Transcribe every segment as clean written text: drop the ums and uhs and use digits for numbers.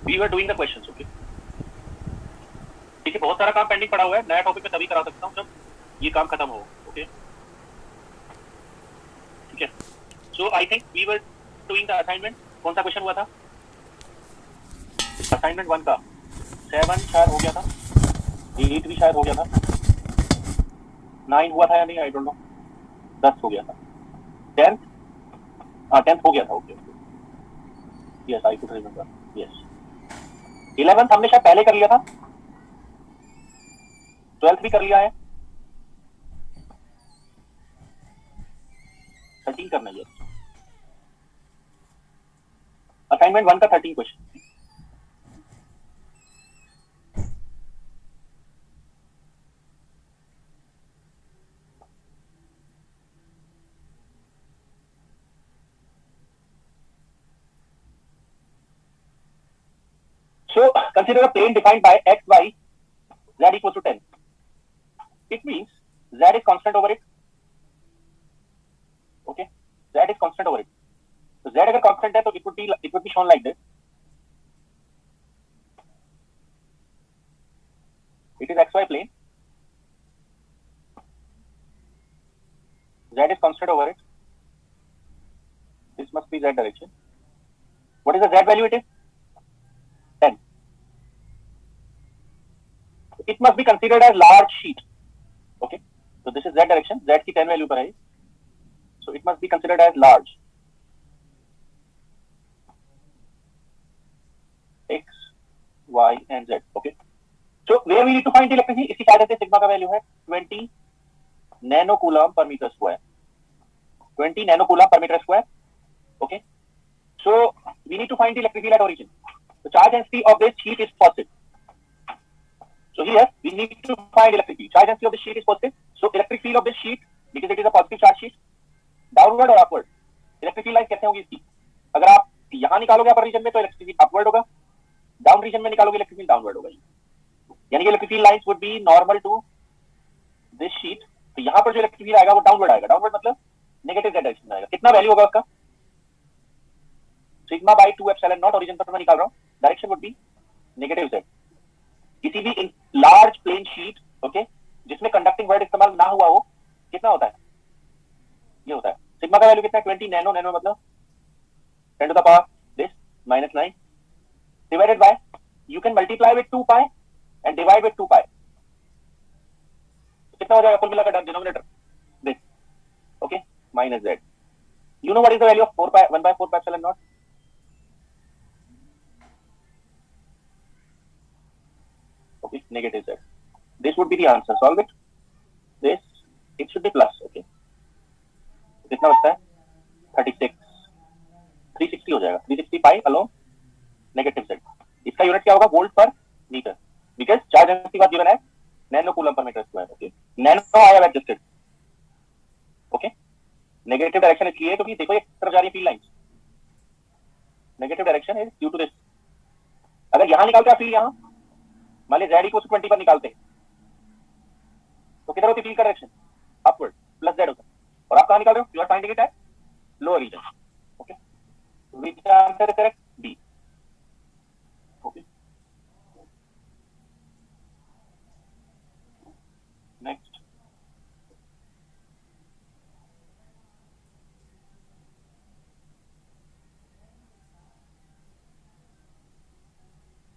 We were doing the questions, okay. ठीक है, बहुत सारा काम पेंडिंग पड़ा हुआ है, नया टॉपिक में तभी करा सकता हूँ जब ये काम खत्म हो, ओके। ठीक है, so I think we were doing the assignment. कौन सा क्वेश्चन हुआ था? असाइनमेंट 1 का 7 शायद हो गया था, 8 भी शायद हो गया था, 9 हुआ था या नहीं, आई डोंट नो। 10 हो गया था, 10th, हाँ 10th हो गया था, okay okay, yes I could remember, yes. 11th हमने शायद पहले कर लिया था, 12th भी कर लिया है, 13 करना है, असाइनमेंट 1 का 13 question. So consider a plane defined by x, y, z equals to 10. It means z is constant over it. Okay, z is constant over it. So z अगर constant है तो it would be shown like this. It is xy plane. Z is constant over it. This must be z direction. What is the z value? It is 10. It must be considered as large sheet. Okay, so this is z direction. Z की 10 value पर है, so it must be considered as large. X, y and z. Okay. So where we need to find electricity? इसकी फायदे से sigma का value है 20 nano coulomb पर metre square, 20 nano coulomb per meter square. Okay, so we need to find the electric field at origin. The charge density of this sheet is positive. So here we need to find electric field. Charge density of the sheet is positive. So electric field of this sheet, because it is a positive charge sheet, downward or upward? Electric field line कैसे होगी इसकी? अगर आप यहाँ निकालोगे अपर region में तो electric field upward होगा, डाउन रीजन में निकालोगे इलेक्ट्रिक फील्ड डाउनवर्ड होगा, यानी कि electric field lines would be normal to this sheet. तो यहाँ पर जो इलेक्ट्रिक फील्ड आएगा वो डाउनवर्ड आएगा, डाउनवर्ड मतलब नेगेटिव z डायरेक्शन में आएगा। कितना वैल्यू होगा उसका? Sigma by 2 epsilon not, origin पर मैं निकाल रहा हूँ, direction would be negative z। किसी भी लार्ज प्लेन शीट, ओके, जिसमें कंडक्टिंग वर्ड इस्तेमाल ना हुआ हो, कितना होता है? ये होता है। सिग्मा का वैल्यू कितना है? 20 नैनो, नैनो मतलब 10 to the power this minus 9 divided by, you can multiply with 2 pi and divide with 2 pi. कितना हो जाएगा कुल मिलाकर denominator? this, okay, minus z. You know what is the value of 4 pi 1 by 4 pi epsilon naught? Okay, negative z. This would be the answer. Solve it. This, it should be plus. Okay, कितना बचता है? 36, 360 हो जाएगा, 360 pi along negative z. इसका unit क्या होगा? Volt पर metre, because charge density बात गिवन है नैनो कूलम पर metre square. Okay, nano I have adjusted. Okay, negative direction इसलिए क्योंकि देखो एक तरफ जा रही है field lines, negative direction is due to this. अगर यहां निकालते हैं फील्ड, यहां मान लीजिए z इक्वल टू 20 पर निकालते हैं तो किधर होती फील्ड का डायरेक्शन? अपवर्ड, प्लस z होता है। और आप कहां निकाल रहे हो? You are finding it at lower region. Okay, which answer is correct? B. Okay, next.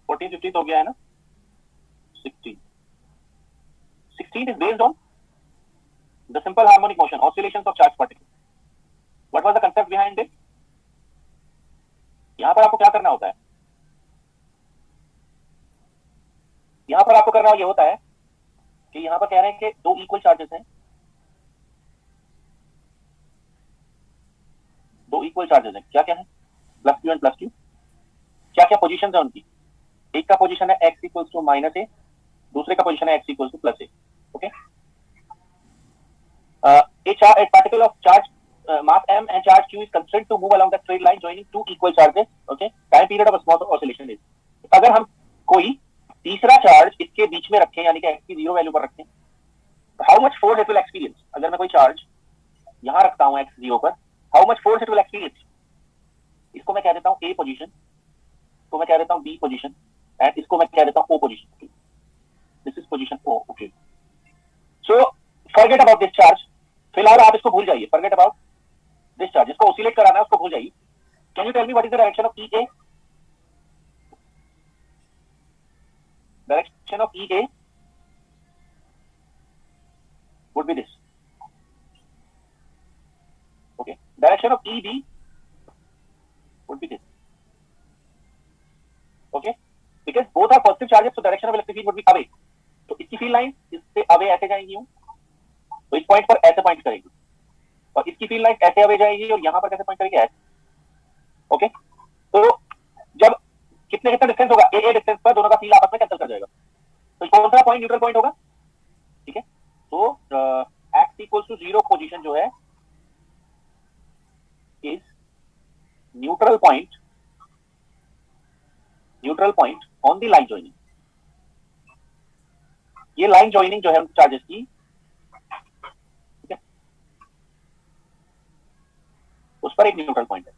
Fourteen 15 हो गया है ना? 16 is based on the simple harmonic motion, oscillations of charged particles. What was the concept behind it? यहां पर आपको क्या करना होता है? यहां पर आपको करना ये होता है कि यहां पर कह रहे हैं कि दो इक्वल चार्जेस हैं, दो इक्वल चार्जेस हैं, क्या क्या है? Plus Q and plus Q. क्या क्या पोजीशन है उनकी? एक का पोजीशन है x इक्वल्स टू माइनस ए, दूसरे का पोजीशन है x equals two plus A. Okay, a particle of charge mass m and charge q is constrained to move along the straight line joining two equal charges. Okay, time period of a small oscillation is, अगर हम कोई तीसरा charge इसके बीच में रखें, यानी कि x की 0 वैल्यू पर रखें, how much force it will experience? अगर मैं कोई चार्ज यहां रखता हूं x 0 पर, how much force it will experience? इसको मैं कह देता हूं a पोजीशन, इसको मैं कह देता हूँ बी पोजीशन एंड इसको मैं कह देता हूँ O position. This is position O. Okay, so forget about this charge. फिलहाल आप इसको भूल जाइए. Forget about this charge. इसको ऑसिलेट कराना है उसको भूल जाइए. Can you tell me what is the direction of E A? Direction of E A would be this. Okay, direction of EB would be this. Okay, because both are positive charges, so direction of electric field would be away. तो इसकी field line इससे away ऐसे जाएंगी हूँ, तो इस point पर ऐसे पॉइंट करेगी, और इसकी फील्ड लाइन ऐसे अवे जाएगी और यहाँ पर कैसे पॉइंट करेगी ऐसे. ओके, तो जब कितने कितना डिस्टेंस होगा ए डिस्टेंस पर दोनों का फील्ड आपस में कैंसिल कर जाएगा. तो कौन सा पॉइंट न्यूट्रल पॉइंट होगा? ठीक है, तो x equals to 0 पोजीशन जो है is neutral point on the line joining. ये लाइन जॉइनिंग जो है चार्जेस की, ठीक है, उस पर एक न्यूट्रल पॉइंट है.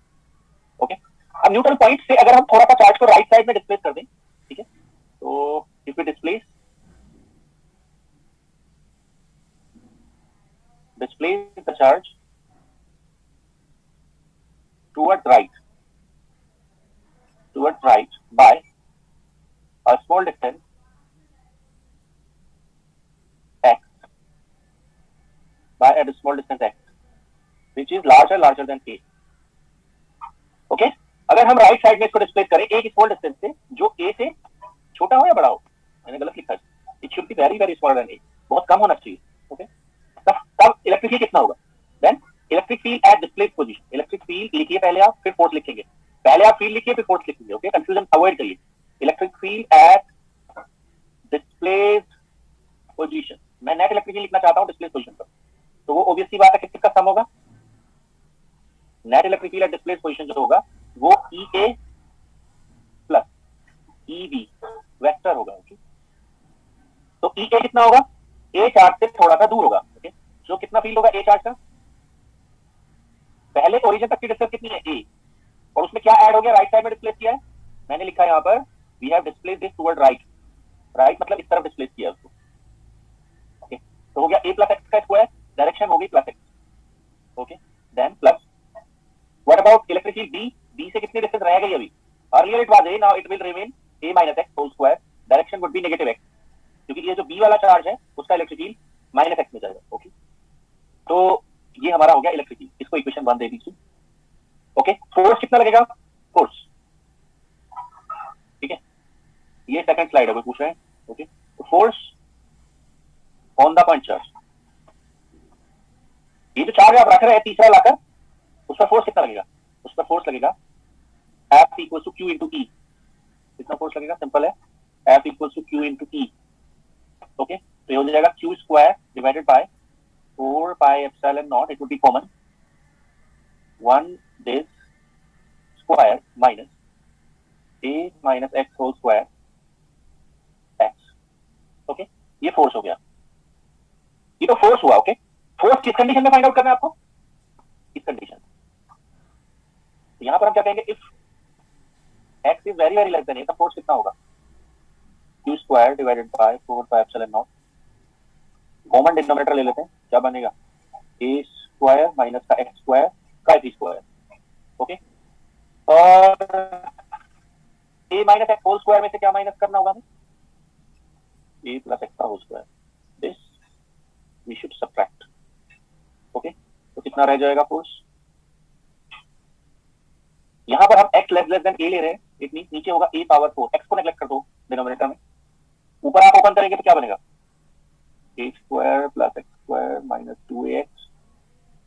ओके, अब न्यूट्रल पॉइंट से अगर हम थोड़ा सा चार्ज को राइट साइड में डिस्प्लेस कर दें, ठीक है, तो if we displace the charge towards right by a small distance x, which is larger than a. Okay, अगर हम राइट साइड में इसको डिस्प्लेस करें एक स्मॉल डिस्टेंस से जो a से छोटा हो या बड़ा हो, मैंने गलत लिखा है, it should be very very small then a, बहुत कम होना चाहिए. ओके, तब इलेक्ट्रिक फील्ड कितना होगा? Then electric field at displace position. Electric field लिखिए पहले आप, फिर फोर्स लिखेंगे. पहले आप फील्ड लिखिए फिर फोर्स लिखेंगे. ओके, कंफ्यूजन अवॉइड करिए. Electric field at displace position. मैं नेट इलेक्ट्रिक फील्ड लिखना चाहता हूँ डिस्प्लेस पोजीशन पर, तो वो ऑब्वियस सी बात है किसका सम होगा? Net electric field at displace position जो होगा वो ई ए प्लस ई बी वेक्टर होगा. ओके, तो ई ए कितना होगा? ए चार्ज से थोड़ा सा दूर होगा. ओके, जो कितना फील्ड होगा ए चार्ज का? पहले ओरिजिन तक की डिस्टेंस कितनी है ए, और उसमें क्या ऐड हो गया? राइट साइड में डिस्प्लेस किया है. मैंने लिखा है यहाँ पर we have displace this toward right. Right मतलब इस तरफ डिस्प्लेस किया उसको. ओके, तो हो गया ए प्लस एक्स का स्क्वायर, डायरेक्शन होगी plus x. Okay, then plus what about electric field B? B से कितनी डिस्टेंस रह गई अभी? Earlier it was a, now it will remain a minus x whole square. Direction would be negative x, क्योंकि ये जो B वाला charge है उसका इलेक्ट्रिक फील्ड माइनस एक्स में जाएगा. ओके, तो ये हमारा हो गया इलेक्ट्रिक फील्ड. इसको इक्वेशन 1 दे दीजिए. ओके, फोर्स कितना लगेगा? फोर्स, ठीक है, ये सेकंड स्लाइड है, वो पूछ रहे हैं. ओके, तो force on the point charge, ये जो चार्ज आप रख रहे हैं तीसरा लाकर, उस पर फोर्स कितना लगेगा? उस पर फोर्स लगेगा F equal to Q into E. कितना फोर्स लगेगा? सिंपल है, F equal to Q into ई. ओके, तो ये हो जाएगा Q square divided by 4 pi epsilon naught. It would be common 1 this square minus a minus x whole square X. Okay, ये force हो गया. ये तो फोर्स हुआ. ओके, फोर्स किस कंडीशन में फाइंड आउट करना है आपको? इस कंडीशन. तो यहां पर हम क्या कहेंगे? If x is very very less then a, तो फोर्स कितना होगा? q square divided by 4 pi epsilon nought. Common denominator ले लेते हैं, क्या बनेगा? a स्क्वायर माइनस का x स्क्वायर का b स्क्वायर. ओके, और a minus x whole square में से क्या माइनस करना होगा? a प्लस एक्स का whole square. This we should subtract. Okay, तो कितना रह जाएगा फोर्स? यहां पर हम x लेस देन a ले रहे हैं, इट मींस नीचे होगा a पावर 4. x को नेगलेक्ट कर दो डिनोमिनेटर में, ऊपर आप ओपन करेंगे तो क्या बनेगा? a square plus x square minus 2ax,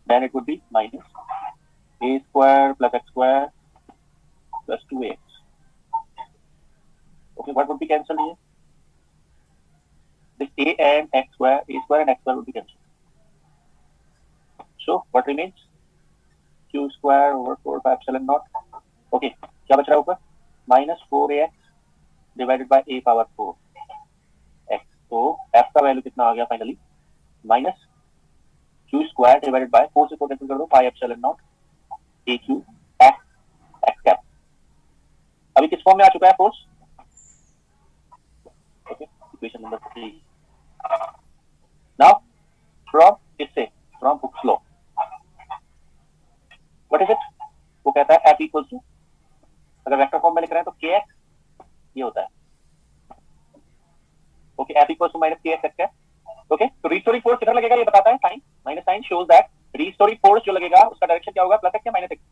then it would be minus a square plus x square plus 2ax. Okay, what would be cancelled here? This a and x square would be cancelled. So what remains? Q square over 4 pi epsilon naught. Okay, क्या बच रहा है ऊपर? Minus 4ax divided by a power 4 x. तो f का value कितना आ गया finally? Minus q square divided by 4 से 4 कैंसिल कर दो, pi epsilon naught a q x cap. अभी किस फॉर्म में आ चुका है force? Okay, equation number 3. Now from इससे, from Hooke's law, what is it? वो कहता है F इक्वल टू, अगर वेक्टर फॉर्म में लिख रहे हैं तो kx ये होता है. Okay, F equal to minus kx है. ओके, तो रीस्टोरिंग फोर्स कितना लगेगा ये बताता है sign. Minus sign shows that restoring force जो लगेगा उसका डायरेक्शन क्या होगा, प्लस एक्स या minus x?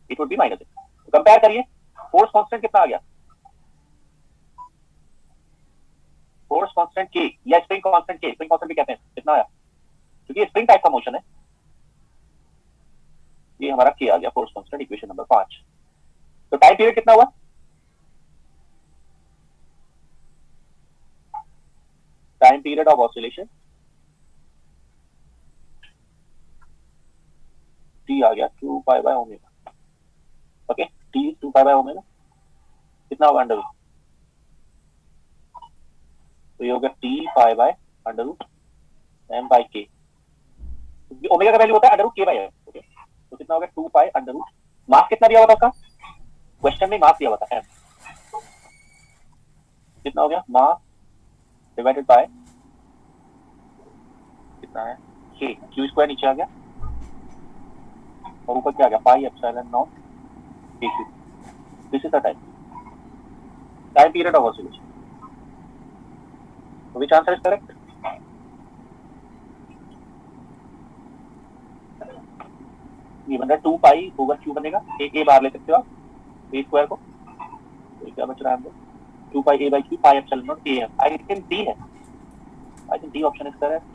It would be minus x. तो कंपेयर करिए, फोर्स कांस्टेंट कितना आ गया? फोर्स कांस्टेंट k या spring constant k, spring constant भी कहते हैं, कितना आया? क्योंकि स्प्रिंग टाइप का मोशन है. ये हमारा k आ गया, फोर्स कांस्टेंट, इक्वेशन नंबर 5. तो टाइम पीरियड कितना हुआ? Time period of oscillation t आ गया 2 pi by omega. Okay, t 2 pi by omega कितना होगा अंडर रूट? तो ये होगा t pi by under root m by k. Omega का वैल्यू होता है under root k by m. Okay, तो कितना होगा 2 पाई अंडर रूट. मास कितना दिया हुआ था उसका? क्वेश्चन में मास दिया हुआ था m. कितना हो गया? मास डिवाइडेड बाय कितना है k, q स्क्वायर नीचे आ गया और ऊपर क्या आ गया? पाई epsilon not kq. This is the time period of oscillation. Which answer is correct? ये बन रहा है 2 पाई ओवर q बनेगा. एक a बार ले सकते हो आप a स्क्वायर को. तो क्या बच रहा है हमको? 2 pi a by q pi epsilon naught a है. आई थिंक d है. I think d option is correct.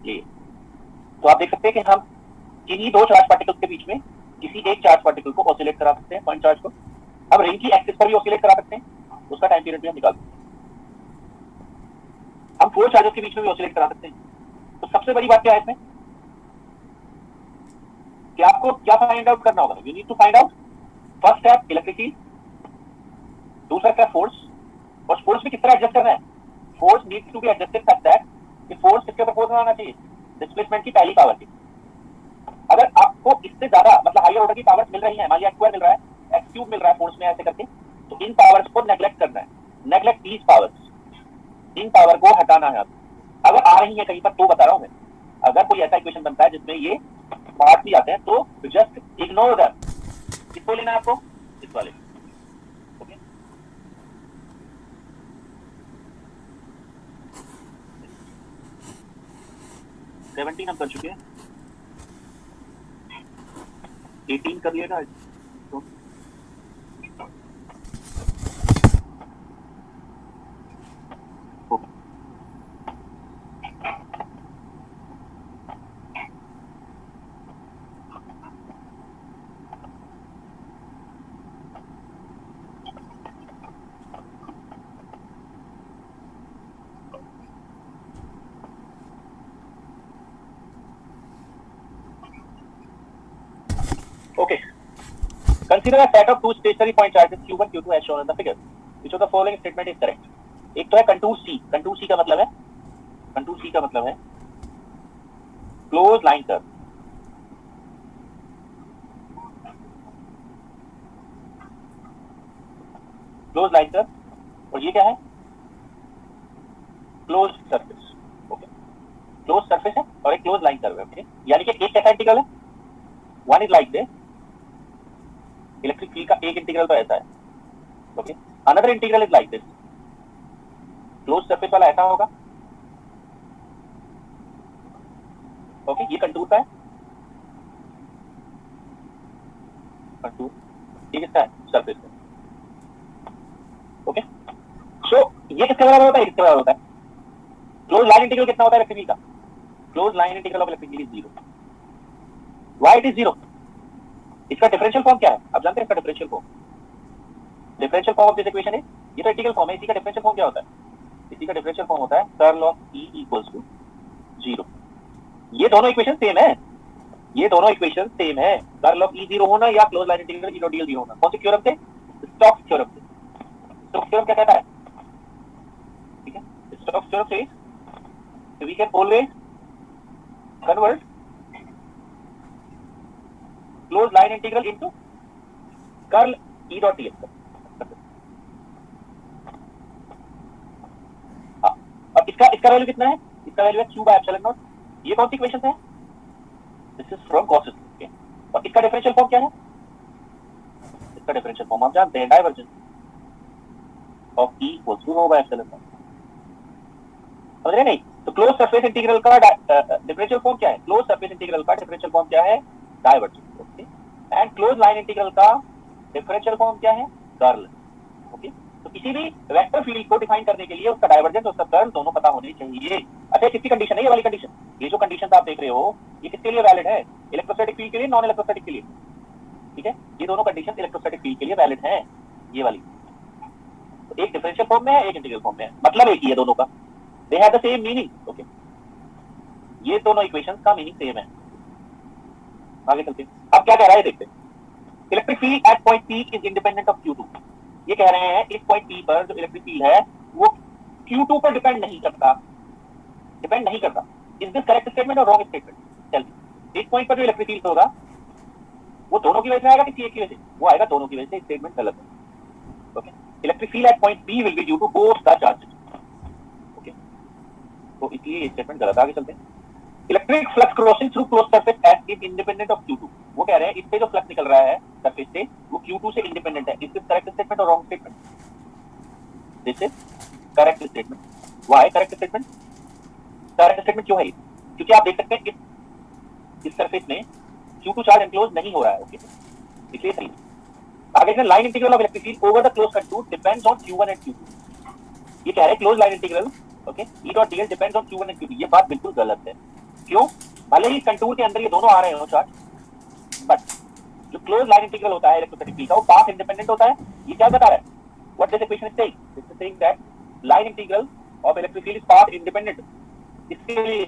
ये तो आप देख सकते हैं कि हम किन्हीं दो चार्ज पार्टिकल्स के बीच में किसी एक चार्ज पार्टिकल को ऑसिलेट करा सकते हैं, पॉइंट चार्ज को. हम रिंग की एक्सिस पर भी ऑसिलेट करा सकते हैं, उसका टाइम पीरियड भी हम निकाल सकते हैं. हम फोर चार्जेस के बीच में भी ऑसिलेट करा सकते हैं. तो सबसे बड़ी बात क्या है इसमें कि आपको क्या फाइंड आउट करना होगा? You need to find out first step electricity, दूसरा स्टेप फोर्स. और फोर्स भी किस तरह एडजस्ट करना है? Force needs to be adjusted such that कि फोर्स किसके प्रोपोर्शनल आना चाहिए? डिस्प्लेसमेंट की पहली पावर की. अगर आपको इससे ज्यादा मतलब हायर ऑर्डर की पावर्स मिल रही है, मान लिया x स्क्वायर मिल रहा है, x क्यूब मिल रहा है फोर्स में ऐसे करके, तो इन पावर्स को नेग्लेक्ट करना है. Neglect these powers, in power को हटाना है. अगर आ रही है कहीं पर तो बता रहा हूं मैं. अगर कोई ऐसा इक्वेशन बनता है जिसमें ये पार्ट भी आते हैं तो जस्ट इग्नोर दैम. किसको लेना है आपको? इस वाले. ओके, सेवनटीन हम कर चुके हैं, 18 कर लिएगा. तो okay, consider a set of two stationary point charges q1 q2 as shown in the figure. Which of the following statement is correct? एक तो है कंटूर सी. कंटूर सी का मतलब है, कंटूर सी का मतलब है close line curve. Close line curve. और ये क्या है? Close surface. Okay, close surface है और एक क्लोज लाइन कर्व है. ओके, यानी कि एक कैसा इंटीग्रल है? One is like this. Electric field का एक इंटीग्रल तो ऐसा है. Okay, another integral is like this. Close surface वाला ऐसा होगा. ओके, ये कंटूर का है. कंटूर ये किसका है? सरफेस का. ओके, सो ये किसके बराबर होता है? किसके बराबर होता है? क्लोज लाइन इंटीग्रल कितना होता है इलेक्ट्रिक फील्ड का? Close line integral of electric field is 0. Why it is 0? इसका डिफरेंशियल फॉर्म क्या है? आप जानते हैं इसका differential form? Differential form of this equation है, ये तो इंटीग्रल फॉर्म है. इसी का डिफरेंशियल फॉर्म क्या होता है? इसी का डिफरेंशियल फॉर्म होता है curl of E equals to 0. ये दोनों इक्वेशन सेम है. ये दोनों इक्वेशन सेम है. कर्ल ऑफ E 0 होना या close line integral E dl 0 होना. कौन से थ्योरम से? स्टोक्स थ्योरम से. स्टोक्स थ्योरम क्या कहता है? ठीक है, स्टोक्स थ्योरम से we can always convert close line integral into curl E dot d x. अब इसका इसका वैल्यू कितना है? इसका वैल्यू है q बाय एप्सिलॉन नॉट। ये कौन सी इक्वेशन है? This is from Gauss's. Okay, और इसका डिफरेंशियल फॉर्म क्या है? इसका डिफरेंशियल फॉर्म आप जानते हैं, divergence of E equals to rho by epsilon naught. समझ रहे नहीं? तो क्लोज सरफेस इंटीग्रल का डिफरेंशियल फॉर्म क्या है? क्लोज सरफेस इंटीग्रल का डिफरेंशियल फॉर्म क्या है? Divergence. Okay, and close line integral का डिफरेंशियल फॉर्म क्या है? कर्ल। ओके, तो किसी भी वेक्टर फील्ड को डिफाइन करने के लिए उसका डाइवर्जेंस और उसका कर्ल दोनों पता होने चाहिए। अच्छा, किसकी कंडीशन है ये वाली कंडीशन? ये जो कंडीशन आप देख रहे हो ये किसके लिए वैलिड है? इलेक्ट्रोस्टैटिक फील्ड के लिए, नॉन इलेक्ट्रोस्टैटिक के लिए? ठीक है, ये दोनों कंडीशन इलेक्ट्रोस्टैटिक फील्ड के लिए वैलिड है, ये वाली। तो एक डिफरेंशियल फॉर्म में है, एक इंटीग्रल फॉर्म में है, मतलब एक ही है दोनों का। They have the same meaning. Okay, ये दोनों इक्वेशंस का मीनिंग सेम है। आगे चलते हैं, अब क्या कह रहा है देखते हैं। Electric field at point P is independent of Q2। ये कह रहे हैं इस पॉइंट पी पर जो इलेक्ट्रिक फील्ड है वो Q2 पर डिपेंड नहीं करता। डिपेंड नहीं करता। इज दिस करेक्ट स्टेटमेंट और रॉन्ग स्टेटमेंट? चलिए, इस पॉइंट पर जो इलेक्ट्रिक फील्ड होगा वो दोनों की वजह से आएगा, किसी एक की वजह से? वो आएगा दोनों की वजह से। स्टेटमेंट गलत है। Okay, electric field at point P will be due to both the charges. Okay, तो इसलिए ये स्टेटमेंट गलत है। आगे चलते हैं। Electric flux crossing through close surface at is independent of Q2। वो कह रहे हैं इस पे जो फ्लक्स निकल रहा है सरफेस से वो Q2 से इंडिपेंडेंट है। इज दिस करेक्ट स्टेटमेंट और wrong statement? This is correct statement. Why correct statement? Correct statement क्यों है? क्योंकि आप देख सकते हैं इस सरफेस में Q2 चार्ज एनक्लोज नहीं हो रहा है। ओके, इसलिए सही। आगे से line integral of electric field over the close contour depends on Q1 and Q2। ये कह रहे हैं close line integral okay E dot dl depends on Q1 and Q2। ये बात बिल्कुल गलत है। क्यों? भले ही कंटूर के अंदर ये दोनों आ रहे हो चार्ज, बट जो क्लोज लाइन इंटीग्रल होता है इलेक्ट्रोस्टैटिक फील्ड का वो पाथ इंडिपेंडेंट होता है। ये क्या बता रहा है? What this equation is saying? This is saying that line integral of electric field is path independent. इसके लिए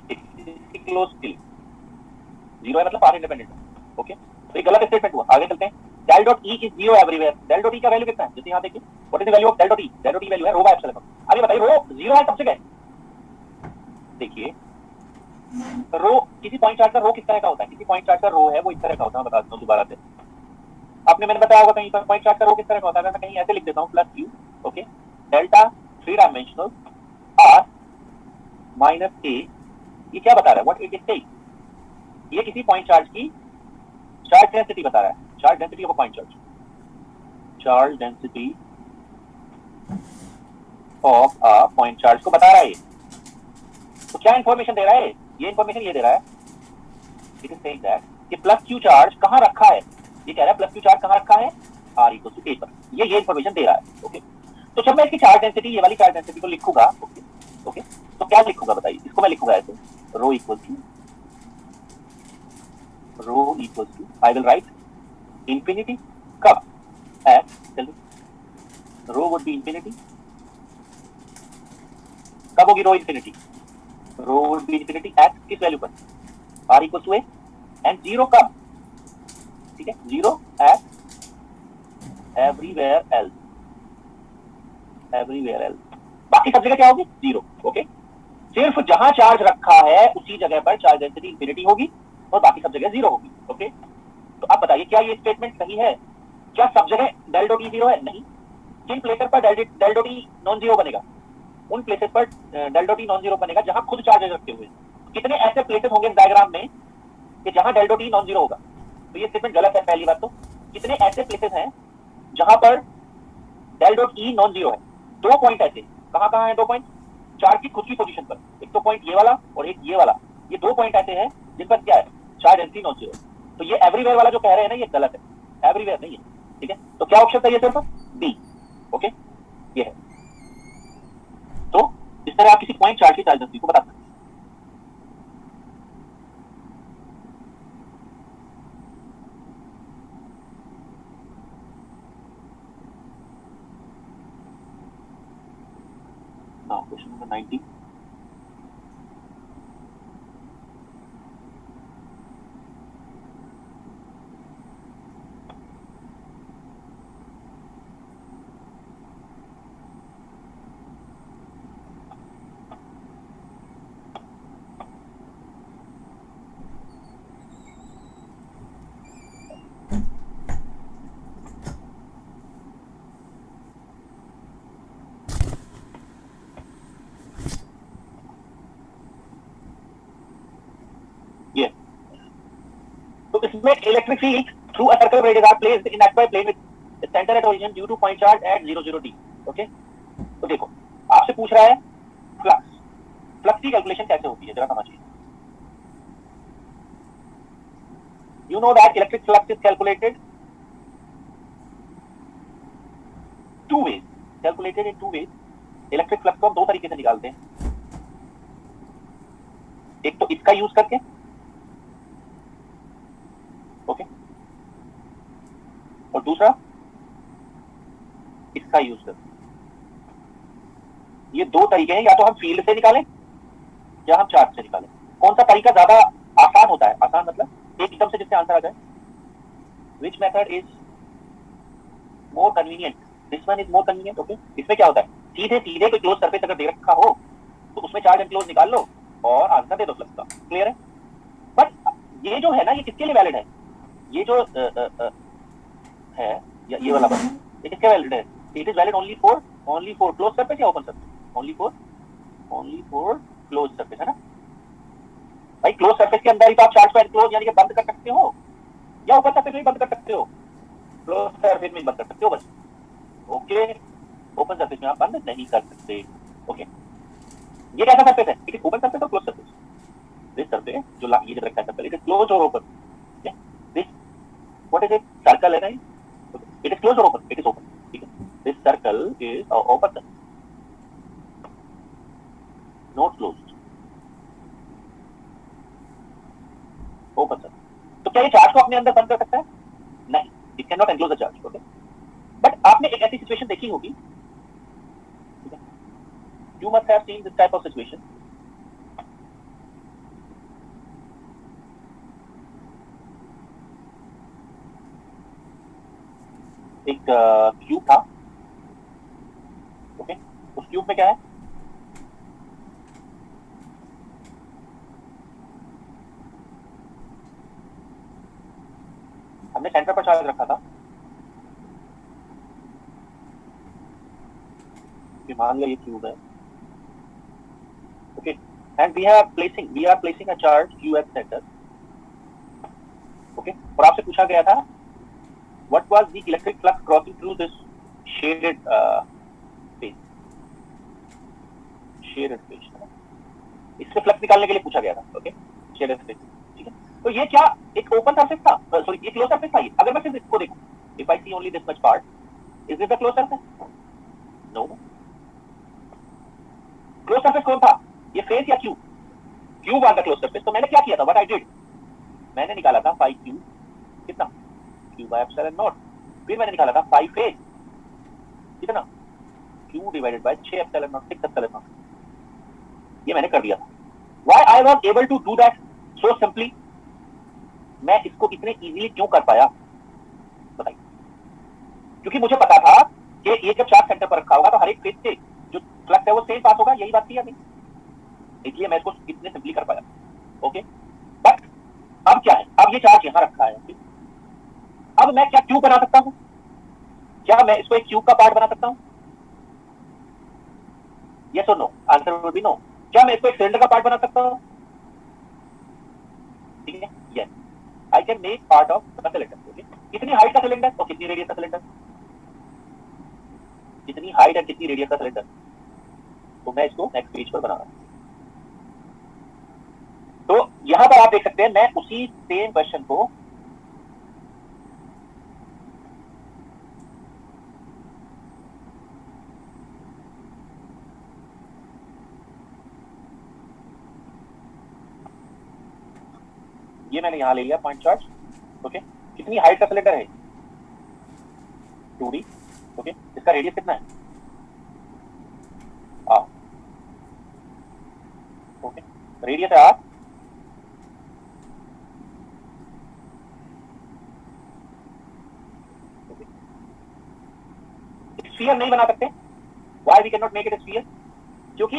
क्लोज फील्ड जीरो है मतलब पाथ इंडिपेंडेंट। ओके, तो ये गलत स्टेटमेंट हुआ। आगे चलते हैं। Del dot E is zero everywhere. Del dot E का वैल्यू कितना है? जैसे यहां देखिए, what is the value of del dot E? Del dot E value है रो बाय एप्सिलॉन नॉट। आगे बताइए, रो जीरो है सब जगह। देखिए, रो किसी पॉइंट चार्ज का रो किस तरह का होता है? किसी पॉइंट चार्ज का रो है वो इस तरह का होता है। मैं बता देता हूं दोबारा से। आपने मैंने बताया होगा कहीं पर पॉइंट चार्ज का रो किस तरह का होता है। मैं कहीं ऐसे लिख देता हूं plus Q okay delta 3 dimensional R minus A. ये क्या बता रहा है? What it is saying? ये किसी पॉइंट चार्ज की चार्ज डेंसिटी बता रहा है। Charge density of a point charge. Charge density of a point charge को बता रहा है। तो क्या इंफॉर्मेशन दे रहा है? ये इंफॉर्मेशन ये दे रहा है इट इज सेइंग दैट कि प्लस क्यू चार्ज कहां रखा है। ये कह रहा है प्लस क्यू चार्ज कहां रखा है? आर इक्वल टू ए पर। ये इंफॉर्मेशन दे रहा है। ओके, तो जब मैं इसकी चार्ज डेंसिटी, ये वाली चार्ज डेंसिटी को लिखूंगा ओके ओके तो क्या लिखूंगा बताइए? इसको मैं लिखूंगा ऐसे rho equal to I will write infinity. कब? At rho would be infinity. कब होगी rho infinity? Rho would be infinity at किस वैल्यू पर? R equal to A. And zero कब? ठीक है, zero at everywhere else. Everywhere else, बाकी सब जगह क्या होगी? जीरो। ओके, सिर्फ जहां चार्ज रखा है उसी जगह पर चार्ज डेंसिटी इंफिनिटी होगी और बाकी सब जगह जीरो होगी। ओके, तो आप बताइए क्या ये स्टेटमेंट सही है? क्या सब जगह डेल डॉट ई जीरो है? नहीं। किन प्लेसेस पर del dot E non zero बनेगा? उन प्लेसेस पर del dot E non zero बनेगा जहां खुद चार्जेस रखे हुए हैं। कितने ऐसे प्लेसेस होंगे डायग्राम में कि जहां del dot E non zero होगा? तो ये स्टेटमेंट गलत है पहली बात तो। कितने ऐसे प्लेसेस हैं जहां पर del dot E non zero है? दो पॉइंट ऐसे। कहां कहां है दो पॉइंट? चार्ज की खुद की पोजीशन पर। एक तो पॉइंट ये वाला और एक ये वाला। ये दो पॉइंट ऐसे हैं जिन पर क्या है? Charge density non zero. तो ये एवरीवेयर वाला जो कह रहे हैं ना ये गलत है। एवरीवेयर नहीं है। ठीक है, तो क्या ऑप्शन था ये सिर्फ? बी। ओके, ये है। तो इस तरह आप किसी पॉइंट चार्ज की चार्ज डेंसिटी को बता सकते हैं। Question number 19। उसमें electric field through a circle radius R placed in X Y plane with centre at origin due to point charge at 0 0 d। Okay, तो देखो आपसे पूछ रहा है फ्लक्स, फ्लक्स की कैलकुलेशन कैसे होती है जरा समझिए। You know that electric flux is calculated two ways. Calculated in two ways. Electric flux को हम दो तरीके से निकालते हैं, एक तो इसका यूज करके, ओके, और दूसरा इसका यूज करके। ये दो तरीके हैं, या तो हम फील्ड से निकालें या हम चार्ज से निकालें। कौन सा तरीका ज्यादा आसान होता है? आसान मतलब एकदम से जिससे आंसर आ जाए। Which method is more convenient? This one is more convenient. Okay, इसमें क्या होता है, सीधे सीधे कोई क्लोज सरफेस अगर दे रखा हो तो उसमें चार्ज एनक्लोज निकाल लो और आंसर दे दो फ्लक्स का। क्लियर है? बट ये जो है ना, ये किसके लिए वैलिड है? ये जो है ये वाला बस, ये किसके वैलिड है? It is valid only for close surface या open surface? Only for close surface, है ना भाई। क्लोज सरफेस के अंदर ही तो आप चार्ज को एनक्लोज यानी कि बंद कर सकते हो, या ओपन सरफेस में बंद कर सकते हो? क्लोज सरफेस में बंद कर सकते हो बस। ओके, ओपन सरफेस में आप बंद नहीं कर सकते। ओके, ये कैसा सरफेस है? इट इज ओपन सरफेस और क्लोज सरफेस। दिस सरफेस जो ये जब रखा है सर्कल, इट इज क्लोज और open. This what is it? Circle है ना, इट इज क्लोज और ओपन, इट इज ओपन। ठीक है, this circle is open, not closed, open circle. तो क्या ये चार्ज को अपने अंदर बंद कर सकता है? नहीं, it can not enclose the charge. Okay, but आपने एक ऐसी सिचुएशन देखी होगी, you must have seen this type of situation. एक क्यूब था, ओके, उस क्यूब में क्या है? हमने सेंटर पर चार्ज रखा था, मान लो ये क्यूब है, okay, and we are placing a charge q at center, okay, और आपसे पूछा गया था what was the electric flux crossing through this shaded space, इससे फ्लक्स निकालने के लिए पूछा गया था। ओके, शेडेड स्पेस, ठीक है। तो ये क्या एक ओपन सरफेस था? सॉरी, ये क्लोज सरफेस था। अगर मैं सिर्फ इसको देखूं, if I see only this much part, is this a closed surface? No. Close surface कौन था? ये फेस या cube? Cube was the close surface. तो मैंने क्या किया था? व्हाट आई डिड, मैंने निकाला था 5 क्यूब, कितना? Cube by epsilon not. फिर मैंने निकाला था 5 फेस, कितना? Cube divided by 6 epsilon not, 6 epsilon not. ये मैंने कर दिया था। Why I was able to do that so simply? मैं इसको इतने इजीली क्यों कर पाया बताइए? क्योंकि मुझे पता था कि ये जब चार्ज सेंटर पर रखा होगा तो हर एक फेस से जो फ्लक्स है वो सेम पास होगा। यही बात थी या नहीं? इसलिए मैं इसको इतने सिंपली कर पाया। ओके, बट अब क्या है? अब ये चार्ज यहाँ रखा है, अब मैं क्या क्यूब बना सकता हूँ? क्या मैं इसको एक क्यूब का पार्ट बना सकता हूँ? यस और no? Answer would be no. क्या मैं इसको एक सिलेंडर का पार्ट बना सकता हूँ? ठीक है, yes, I can make part of the cylinder. Okay, कितनी हाइट का सिलेंडर और कितनी रेडियस का सिलेंडर? कितनी हाइट और कितनी रेडियस का सिलेंडर? तो मैं इसको नेक्स्ट पेज पर बना रहा हूँ। तो यहां पर आप देख सकते हैं, मैं उसी सेम क्वेश्चन को ये मैंने यहां ले लिया पॉइंट चार्ज। ओके, कितनी हाइट का सिलेंडर है? 2d। ओके, इसका रेडियस कितना है? r। ओके, रेडियस है r। स्फीयर नहीं बना सकते? Why we can not make it sphere? क्योंकि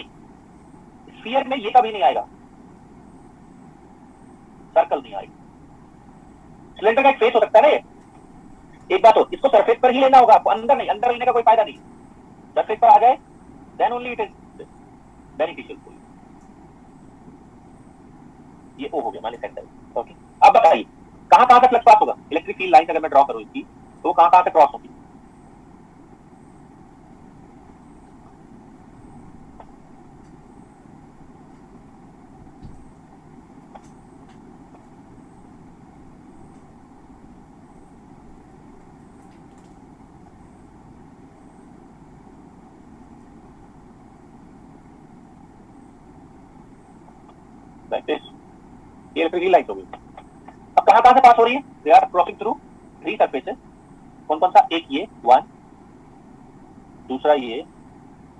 स्फीयर में ये कभी नहीं आएगा, सर्कल नहीं आएगा। सिलेंडर का एक फेस हो सकता है ना, एक बात हो, इसको सरफेस पर ही लेना होगा आपको, अंदर नहीं। अंदर लेने का कोई फायदा नहीं। सरफेस पर आ जाए then only it is beneficial for you. ये ओ हो गया, मान लीजिए सेंटर। ओके, अब बताइए कहां कहां से फ्लक्स पास होगा, इलेक्ट्रिक फील्ड लाइन अगर मैं ड्रॉ करूं इसकी तो कहां कहां से क्रॉस होगी? ये इलेक्ट्रिक फील्ड लाइन होगी। अब कहां कहां से पास हो रही है? They are crossing through three surfaces. कौन कौन सा? एक ये वन, दूसरा ये,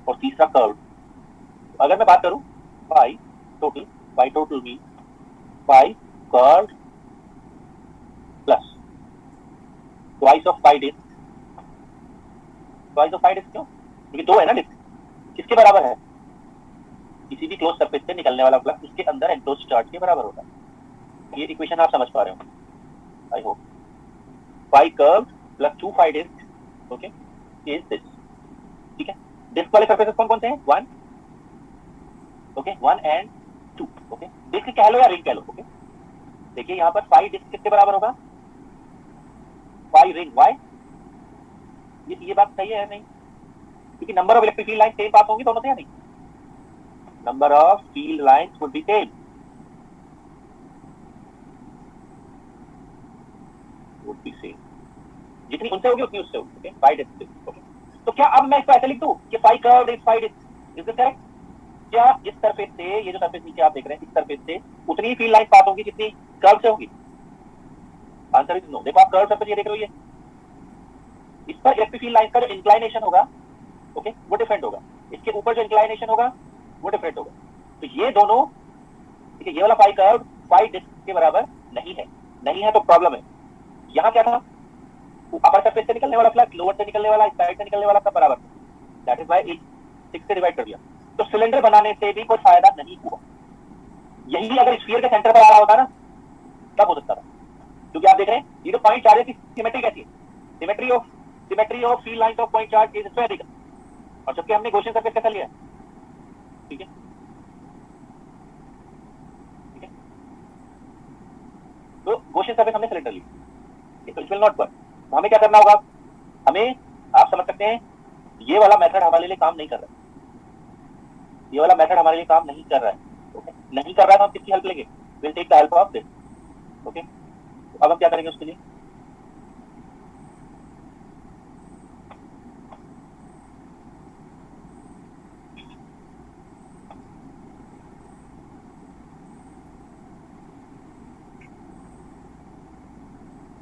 और तीसरा कर्व। अगर मैं बात करूं pi total mean pi curve plus twice of pi disc. Twice of pi disc क्यों? क्योंकि दो है ना डिस्क, किसके बराबर है? किसी भी क्लोज सरफेस से निकलने वाला फ्लक्स उसके अंदर एनक्लोज्ड चार्ज के बराबर होता है। ये इक्वेशन आप समझ पा रहे हो I hope. Pi curve plus 2 pi disc okay is this. ठीक है, डिस्क वाले सरफेसेस कौन कौन से हैं? One okay, one and two okay. Disc कह लो या रिंग कह लो ओके। देखिए यहाँ पर पाई डिस्क किसके बराबर होगा? Pi ring. वाई? ये बात सही है नहीं? क्योंकि number of electric field line same पास होंगी दोनों से या नहीं? Number of field lines would be same, would be same. जितनी उनसे होगी उतनी उससे होगी ओके। पाई डिस्क ओके। तो क्या अब मैं इसको ऐसे लिख दूं कि pi curve is pi disc, is this correct? क्या इस सरफेस से, ये जो सरफेस नीचे आप देख रहे हैं, इस सरफेस से उतनी फील्ड लाइन पास होगी जितनी कर्व से होगी? Answer is no. देखो आप कर्व सरफेस ये देख रहे हो, ये इस पर इलेक्ट्रिक फील्ड लाइन का जो इंक्लाइनेशन होगा ओके वो डिफरेंट होगा, इसके ऊपर जो इंक्लाइनेशन होगा वो डिफरेंट होगा। तो ये दोनों ठीक है, ये वाला पाई कर्व पाई डिस्क के बराबर नहीं है। नहीं है तो प्रॉब्लम है। यहाँ क्या था? अपर सरफेस से निकलने वाला फ्लक्स लोअर से निकलने वाला, साइड से निकलने वाला सब बराबर था। दैट इज व्हाई 6 से डिवाइड कर दिया। तो सिलेंडर बनाने से भी कोई फायदा नहीं हुआ। यही अगर स्फीयर के सेंटर पर आ रहा होता ना तब हो सकता था। क्योंकि आप देख रहे हैं ये जो पॉइंट चार्ज की सिमेट्री कैसी है? Symmetry of field lines of point charge is spherical. और जबकि हमने गॉसियन सरफेस कैसा लिया है? ठीक है, ठीक है, तो गॉसियन सरफेस हमने सिलेंडर ली, तो इट विल नॉट वर्क। तो हमें क्या करना होगा? हमें, आप समझ सकते हैं, ये वाला मेथड हमारे लिए काम नहीं कर रहा है। ये वाला मेथड हमारे लिए काम नहीं कर रहा है ओके। नहीं कर रहा है तो हम किसकी हेल्प लेंगे? Will take the help of this okay. तो अब हम क्या करेंगे उसके लिए?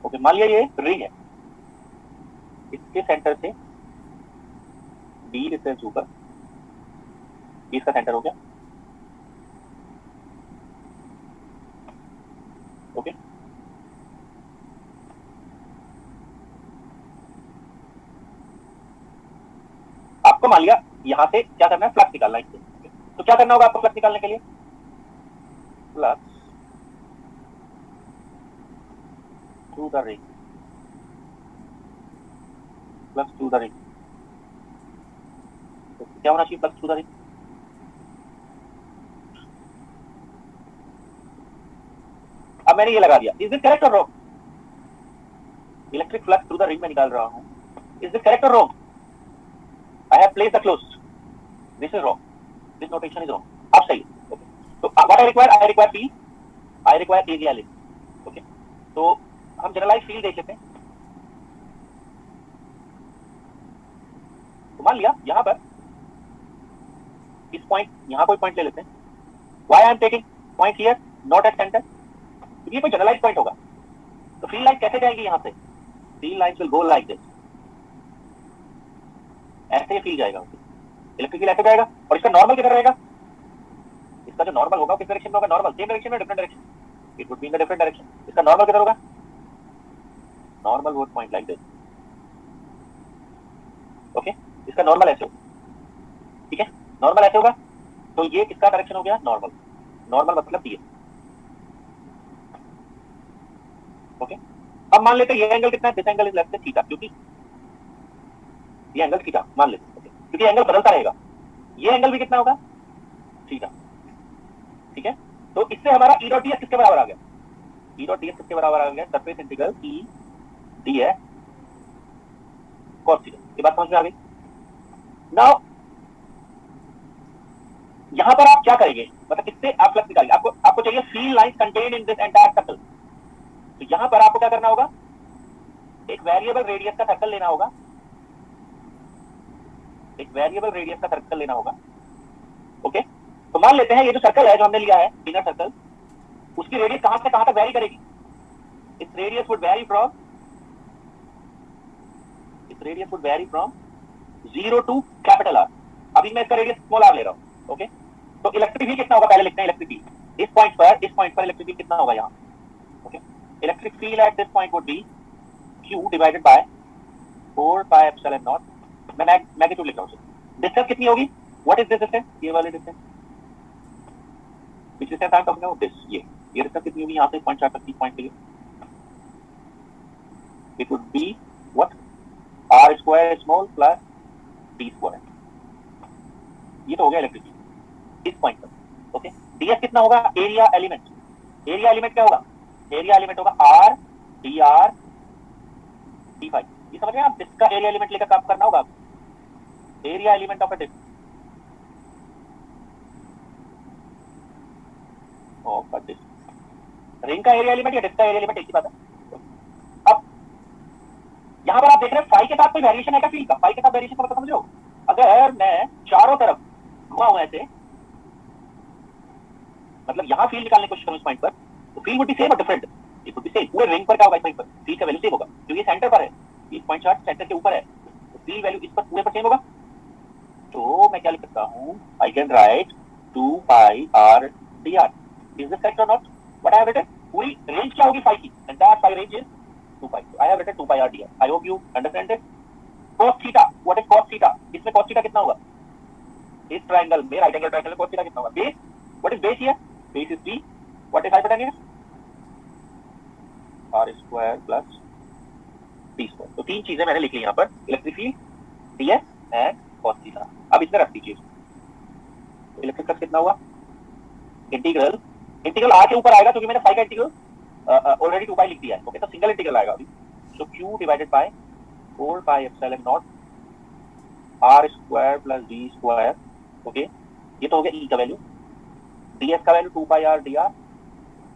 ओके, मान लिया ये रिंग है, इसके सेंटर से डी डिस्टेंस ऊपर, इसका सेंटर हो गया ओके। आपको मान लिया यहां से क्या करना है? फ्लक्स निकालना है इससे। तो क्या करना होगा आपको फ्लक्स निकालने के लिए? Flux through the ring, flux through the ring. तो क्या होना चाहिए फ्लक्स थ्रू द रिंग? अब मैंने ये लगा दिया, इज दिस करेक्ट और wrong? Electric flux through the ring में निकाल रहा हूं, इज दिस करेक्ट और wrong? I have placed the closed, this is wrong, this notation is wrong. अब सही ओके। तो what I require field, I require area limit okay. तो हम जनरलाइज फील्ड देख लेते हैं। तो मान लिया यहां पर इस पॉइंट, यहां कोई पॉइंट ले लेते हैं। Why I am taking point here not at centre? ये कोई जनरलाइज पॉइंट होगा। तो फील्ड लाइन कैसे जाएगी यहां से? Field lines will go like this, ऐसे फील्ड जाएगा, इलेक्ट्रिक फील्ड ऐसे जाएगा। और इसका नॉर्मल किधर रहेगा? इसका जो नॉर्मल होगा किस डायरेक्शन में होगा? नॉर्मल सेम डायरेक्शन में different direction? It would be in the different direction. इसका नॉर्मल किधर होगा? Normal would point like this okay. इसका नॉर्मल ऐसे होगा ठीक है, नॉर्मल ऐसे होगा। तो ये किसका डायरेक्शन हो गया? नॉर्मल। नॉर्मल मतलब ये ओके। अब मान लेते हैं ये एंगल कितना है? दिस एंगल इज लेफ्ट से थीटा, क्योंकि ये एंगल थीटा मान लेते हैं ओके, क्योंकि एंगल बदलता रहेगा। ये एंगल भी कितना होगा? थीटा। ठीक है, तो इससे हमारा ई डॉट डी किसके बराबर आ गया? E डॉट ds किसके बराबर आ गया? Surface integral E ds cos theta. ये बात समझ में आ गई? नाउ यहां पर आप क्या करेंगे, मतलब किससे आप फ्लक्स निकालेंगे? आपको चाहिए field lines contained in this entire circle. तो यहां पर आपको क्या करना होगा, एक वेरिएबल रेडियस का सर्कल लेना होगा, एक वेरिएबल रेडियस का सर्कल लेना होगा। ओके, तो मान लेते हैं ये जो सर्कल है जो हमने लिया है इनर सर्कल, उसकी रेडियस कहां से कहां तक वेरी करेगी? इस radius would vary from 0 to capital R. अभी मैं इसका रेडियस स्मॉल आर ले रहा हूं। ओके, तो इलेक्ट्रिक फील्ड कितना होगा, पहले लिखते हैं इलेक्ट्रिक फील्ड। इस पॉइंट पर इलेक्ट्रिक फील्ड कितना होगा यहाँ? Okay, electric field at this point would be Q divided by 4 pi epsilon not. मैं मैग्नीट्यूड लिख रहा हूं। डिस्टेंस कितनी होगी? What is this distance? ये वाली distance, which distance I am talking about this, ये डिस्टेंस कितनी होगी यहाँ से पॉइंट 4 तक की पॉइंट के लिए? It would be what, r square small plus d square. ये तो हो गया इलेक्ट्रिक फील्ड इस पॉइंट पर। ओके, ds कितना होगा? एरिया एलिमेंट क्या होगा? एरिया एलिमेंट होगा r dr d फाई। ये समझ रहे हैं आप? इसका एरिया एलिमेंट लेकर काम करना होगा। Area element of a disc ring का एरिया एलिमेंट या डिस्क का एरिया एलिमेंट एक ही बात है। अब यहां पर आप देख रहे हैं फाई के साथ कोई वेरिएशन है क्या फील्ड का? फाई के साथ वेरिएशन का मतलब समझ रहे हो? अगर मैं चारों तरफ घुमाऊं ऐसे, मतलब यहां फील्ड निकालने की कोशिश करूं इस पॉइंट पर, तो फील्ड वुड बी सेम और different. It would be same. पूरे रिंग पर क्या होगा? इस पॉइंट पर फील्ड का वैल्यू सेम होगा क्योंकि ये सेंटर पर है, ये पॉइंट चार्ज सेंटर के ऊपर है, तो फील्ड वैल्यू इस पर पूरे पर सेम होगा। तो मैं क्या लिख सकता हूं? I can write 2 pi r dr। Is this correct और not? What I have written? पूरी रेंज क्या होगी फाई की? Entire phi range is 2 pi. I have written 2 pi r dr। I hope you understand this. cos theta, what is cos theta? इसमें cos theta कितना होगा? इस triangle में, right angle triangle में cos थीटा कितना होगा? Base, what is base here? Base is b। What is hypotenuse? r square plus d square. तो तीन चीजें मैंने लिख ली यहां पर, electric field, ds and cos theta. अब इसमें रख दीजिए। तो इलेक्ट्रिक फ्लक्स कितना हुआ? इंटीग्रल r के ऊपर आएगा क्योंकि मैंने फाई का इंटीग्रल ऑलरेडी 2 पाई लिख दिया है। ओके, तो सिंगल इंटीग्रल आएगा अभी। So q divided by 4 pi epsilon naught r square plus d square. Okay, ये तो हो गया e का वैल्यू, ds का value 2 pi r dr,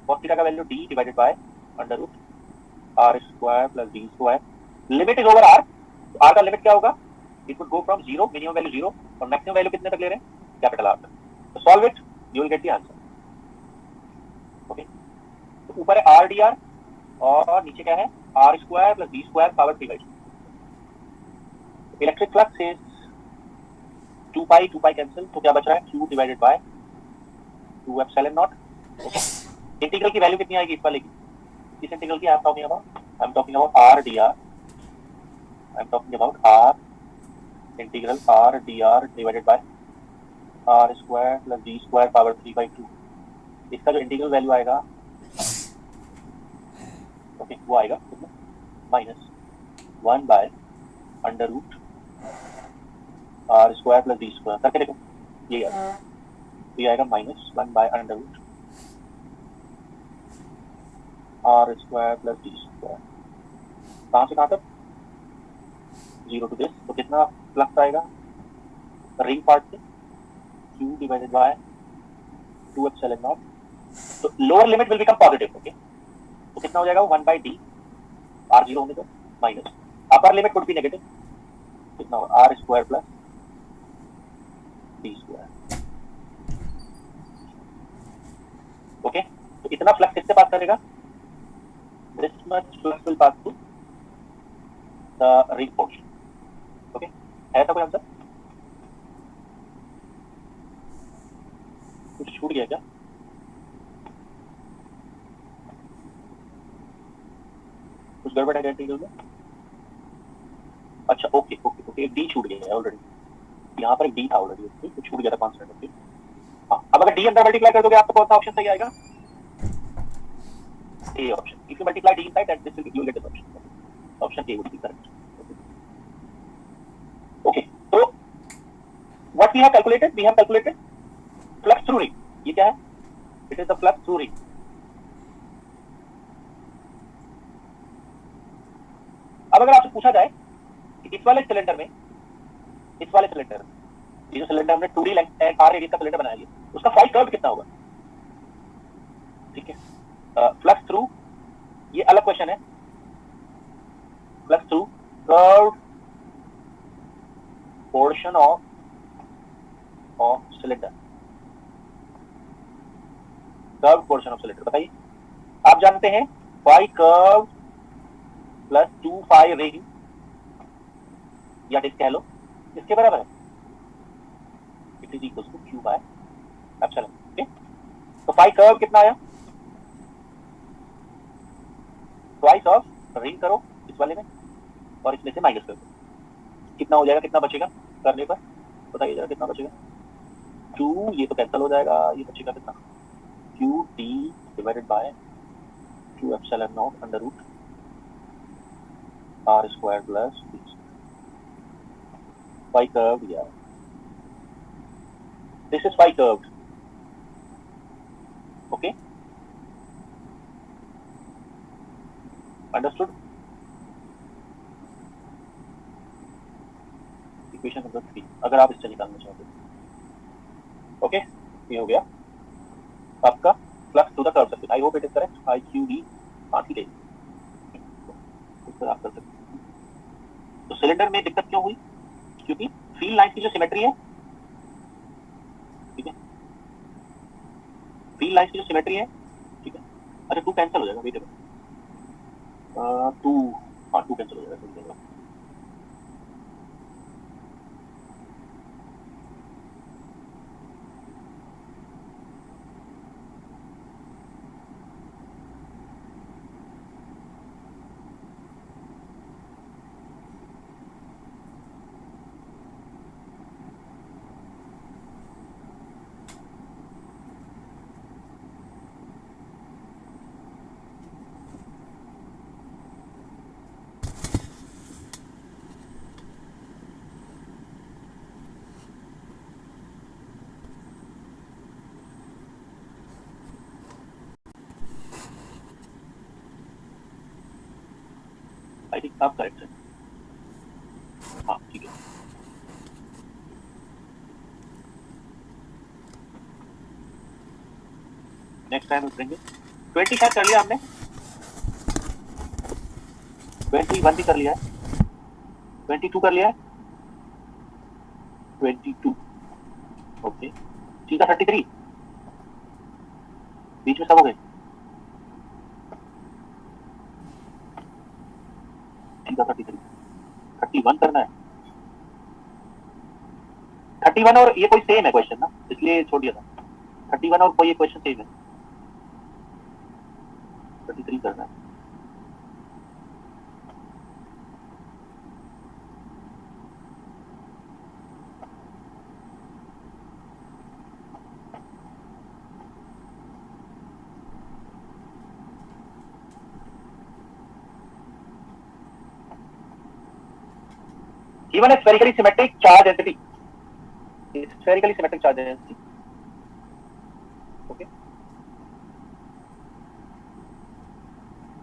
cos theta का value d divided by under root r square plus d square. Limit is over r। तो r का limit क्या होगा? It would go from 0, minimum value 0 और maximum value कितने तक ले रहे हैं? कैपिटल R तक। तो solve it, you will get the answer. Okay, तो ऊपर है r dr और नीचे क्या है? r square plus d square power 3/2। Electric flux is 2 pi cancel, तो क्या बच रहा है? q divided by 2 epsilon not. Integral की वैल्यू कितनी आएगी इस वाले की? किस इंटीग्रल की I am talking about? I am talking about r dr। I am talking about r integral r dr divided by r square plus d square power 3/2। इसका जो इंटीग्रल वैल्यू आएगा, ओके, वो आएगा कितना? Minus 1 by under root r square plus d square. करके देखो, ये आएगा, तो ये आएगा minus 1 by under root r square plus d square. कहां से कहां तक? 0 टू दिस। तो कितना फ्लक्स आएगा रिंग पार्ट से? q divided by 2 epsilon naught. तो lower limit will become positive. Okay, तो कितना हो जाएगा? 1 बाय d, r 0 होने दो, minus upper limit would be negative. कितना होगा? r square plus d square. Okay, तो इतना फ्लक्स किससे पास करेगा? This much flux will pass through the ring portion. Okay, है ऐसा कोई आंसर? कुछ छूट गया क्या? कुछ गड़बड़ है इंटीग्रल में? अच्छा, ओके ओके ओके, डी छूट गया है ऑलरेडी। यहाँ पर एक डी था ऑलरेडी, ओके, तो छूट गया था कांस्टेंट। ओके, हाँ, अब अगर डी अंदर मल्टीप्लाई कर दोगे आपको कौन सा ऑप्शन सही आएगा? A option. If you multiply D inside that this will you will get this option. Option A would be correct. Okay, तो what we have calculated? We have calculated flux through ring. ये क्या है? It is the flux through ring. अब अगर आपसे पूछा जाए कि इस वाले सिलेंडर में, ये जो सिलेंडर हमने 2D length and r radius का सिलेंडर बनाया है, उसका फाई कर्व कितना होगा? ठीक है, फ्लक्स थ्रू, ये अलग क्वेश्चन है, flux through curve portion of cylinder, curve portion of cylinder. बताइए, आप जानते हैं phi curve plus 2 phi ring या डिस्क कह लो, इसके बराबर है, it is equal to q by epsilon. Okay, तो फाई कर्व कितना आया? ट्वाइस ऑफ रिंग करो इस वाले में और इसमें से माइनस कर दो, कितना हो जाएगा, कितना बचेगा करने पर? बताइए जरा कितना बचेगा? 2, ये तो कैंसिल हो जाएगा, ये बचेगा कितना? Q T divided by 2 epsilon naught under root R square plus phi curve. यार this is phi curve. Okay, understood? Equation number 3 अगर आप इससे निकालना चाहते हो। ओके, ये हो गया आपका flux to the curve circuit. I hope it is correct. I Q D आती है, इस पर आप कर सकते हैं। तो सिलेंडर में दिक्कत क्यों हुई? क्योंकि फील्ड लाइन की जो सिमेट्री है, ठीक है, फील्ड लाइन की जो सिमेट्री है, ठीक है, अच्छा 2 कैंसिल हो जाएगा, वेट 2, हाँ 2 कैंसिल हो जाएगा। आई थिंक आप करेक्ट है, हाँ ठीक है। नेक्स्ट टाइम उतरेंगे। 20 शायद कर लिया हमने, 21 भी कर लिया है, 22 कर लिया है, 22 ओके, सीधा 33 बीच में सब हो गए, सीधा 33, 31 करना है। 31 और ये कोई सेम है क्वेश्चन ना, इसलिए छोड़ दिया था। 31 और कोई क्वेश्चन सेम है, 33 करना है। Given a spherically symmetric charge density, spherically symmetric charge density, okay,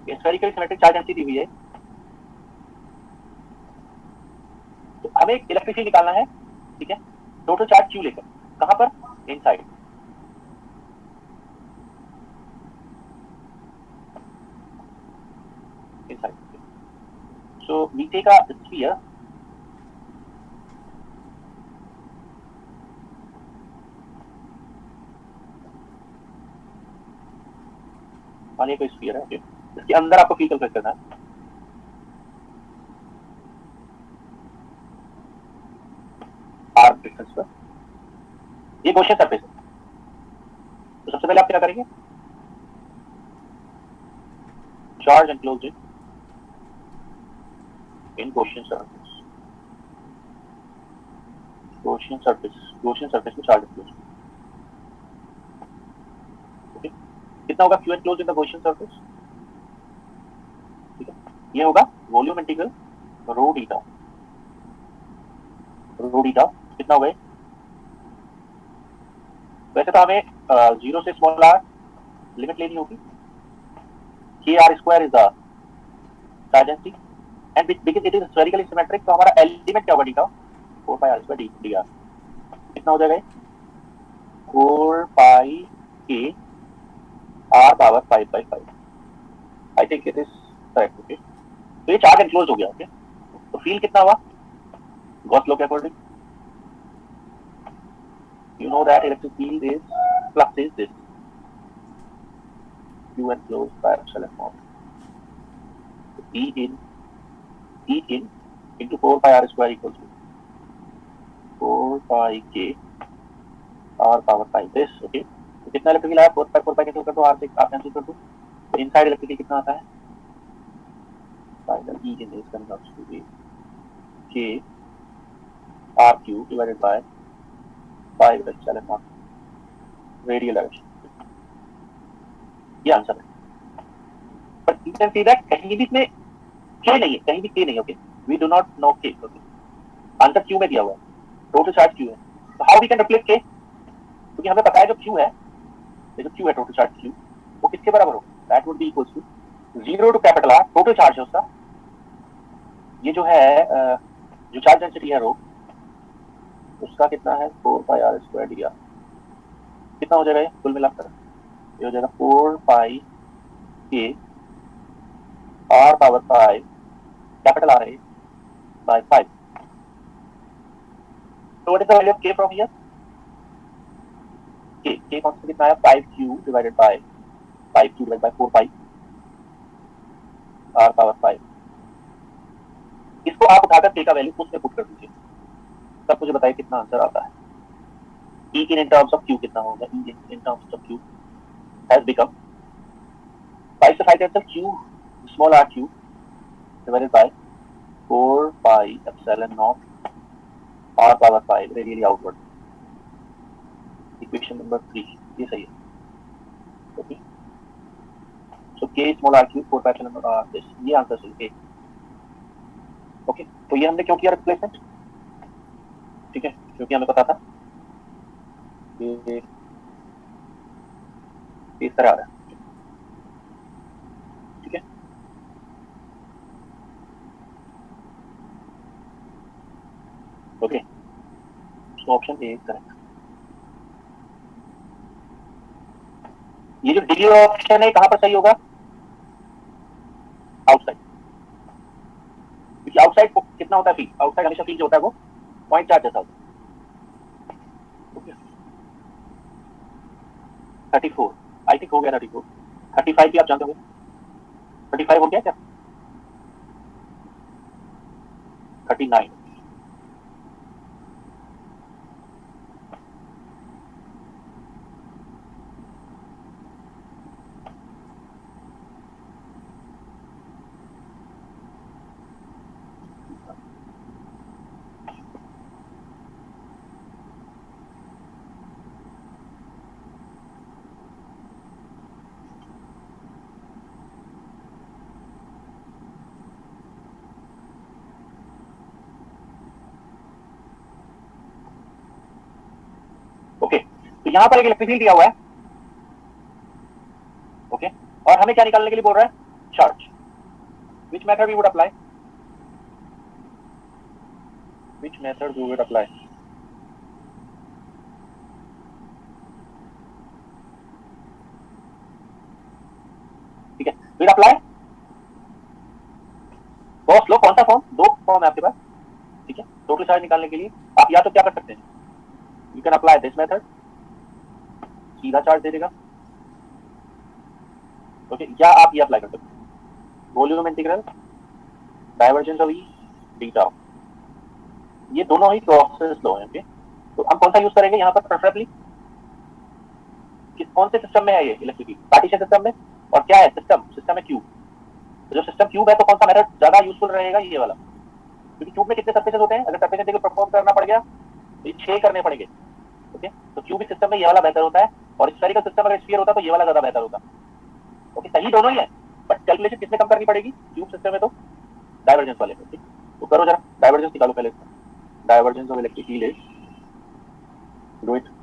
ये spherically symmetric charge density दी हुई है, तो हमें इलेक्ट्रिसिटी निकालना है, ठीक है, टोटल चार्ज क्यू लेकर, कहां पर? Inside. Inside, so we take a sphere, मानिए कोई स्फीयर है, ओके, इसके अंदर आपको फील कैलकुलेट करना है, आर डिस्टेंस पर, ये गॉसियन सरफेस है। तो सबसे पहले आप क्या करेंगे? चार्ज एनक्लोज्ड इन गॉसियन सरफेस, गॉसियन सरफेस में चार्ज एनक्लोज्ड, ओके, कितना होगा Q enclosed in the Gaussian surface? ठीक है, ये होगा वॉल्यूम इंटीग्रल रो डीटा, कितना हो गए? वैसे तो हमें 0 से स्मॉल आर लिमिट लेनी होगी, k r square is the charge density, and because it is spherically symmetric, तो हमारा एलिमेंट क्या होगा डी का, 4 pi r square d r. कितना हो जाएगा, 4 pi k r power 5/5। I think it is correct. Okay, तो ये चार्ज एनक्लोज हो गया। ओके, तो फील्ड कितना हुआ गॉस लॉ के according, you know that electric field is flux is this q enclosed by epsilon naught e in into 4 pi r square equals to 4 pi k r power 5 this। Okay, तो कितना electrical आया, 4 pi cancel कर दो, r से आप cancel कर दो, तो इनसाइड इलेक्ट्रिकल कितना आता है, final e in is coming out to be k r cube divided by 5 epsilon naught radial direction. ये आंसर है, but you can see that कहीं भी इसमें k नहीं है, कहीं भी k नहीं है। Okay, we do not know k। Okay, answer q में दिया हुआ है, टोटल चार्ज q है, तो how we can replace k, क्योंकि हमें पता है जो q है, ये जो q है टोटल चार्ज q, वो किसके बराबर होगा, that would be equals to 0 to capital R total charge है उसका, ये जो है जो चार्ज डेंसिटी है रो, उसका कितना है 4 पाई r स्क्वायर डी आर। कितना हो जाएगा ये कुल मिलाकर, ये हो जाएगा 4 पाई के r पावर 5 कैपिटल R है बाय 5। तो what is the value of k from here, k constant कितना है 5q divided by 5q divided by 4 pi r power 5। इसको आप उठाकर k का वैल्यू उसमें पुट कर दीजिए, तब मुझे बताइए कितना आंसर आता है। e in terms of q कितना होगा, e in terms of q has become 5 से 5 cancel, q small r q divided by 4 pi epsilon naught r power 5 radially outward. Equation number 3 ये सही है। ओके, सो k small r cube 4 pi epsilon naught r, ये answer सही है। Okay, तो ये हमने क्यों किया रिप्लेसमेंट, ठीक है, क्योंकि हमें पता था ये इस तरह आ रहा है, ठीक है। ओके, तो ऑप्शन ए करेक्ट। ये जो डी ऑप्शन है कहां पर सही होगा, आउटसाइड, क्योंकि आउटसाइड कितना होता है फील्ड, आउटसाइड हमेशा फील्ड जो होता है वो पॉइंट चार्ज जैसा होता है। ओके, 34 आई थिंक हो गया, 34 35 भी आप जानते होंगे, 35 हो गया क्या, 39। ओके, तो यहां पर एक इलेक्ट्रिक फील्ड दिया हुआ है। ओके, और हमें क्या निकालने के लिए बोल रहा है, charge. Which method we would apply, which method we would apply, ठीक है, फिर अप्लाई गॉस लॉ, कौन सा फॉर्म, दो फॉर्म है आपके पास, ठीक है। टोटल चार्ज निकालने के लिए आप या तो क्या कर सकते हैं, you can apply this method, सीधा चार्ज दे देगा। ओके, या आप ये अप्लाई कर सकते हैं, volume integral divergence of E beta, ये दोनों ही प्रोसेस लॉ है। ओके, तो हम कौन सा यूज करेंगे यहाँ पर प्रेफरेबली, किस कौन से सिस्टम में है ये इलेक्ट्रिक पार्टीशन सिस्टम में, और क्या है सिस्टम, सिस्टम है क्यूब, तो जो सिस्टम क्यूब है तो कौन सा मेथड ज्यादा यूजफुल रहेगा, ये वाला, क्योंकि क्यूब में कितने सरफेसेस होते हैं, अगर सरफेस इंटीग्रल परफॉर्म करना पड़ गया तो ये 6 करने पड़ेंगे। ओके, तो क्यूबिक सिस्टम में ये वाला बेहतर होता है, और स्फेरिकल सिस्टम अगर स्फीयर होता तो ये वाला ज्यादा बेहतर होता। ओके, सही दोनों ही है, बट कैलकुलेशन किसमें कम करनी पड़ेगी, क्यूब सिस्टम में तो डाइवर्जेंस वाले में। ठीक, तो करो जरा डाइवर्जेंस निकालो पहले, divergence of electric field is, do it.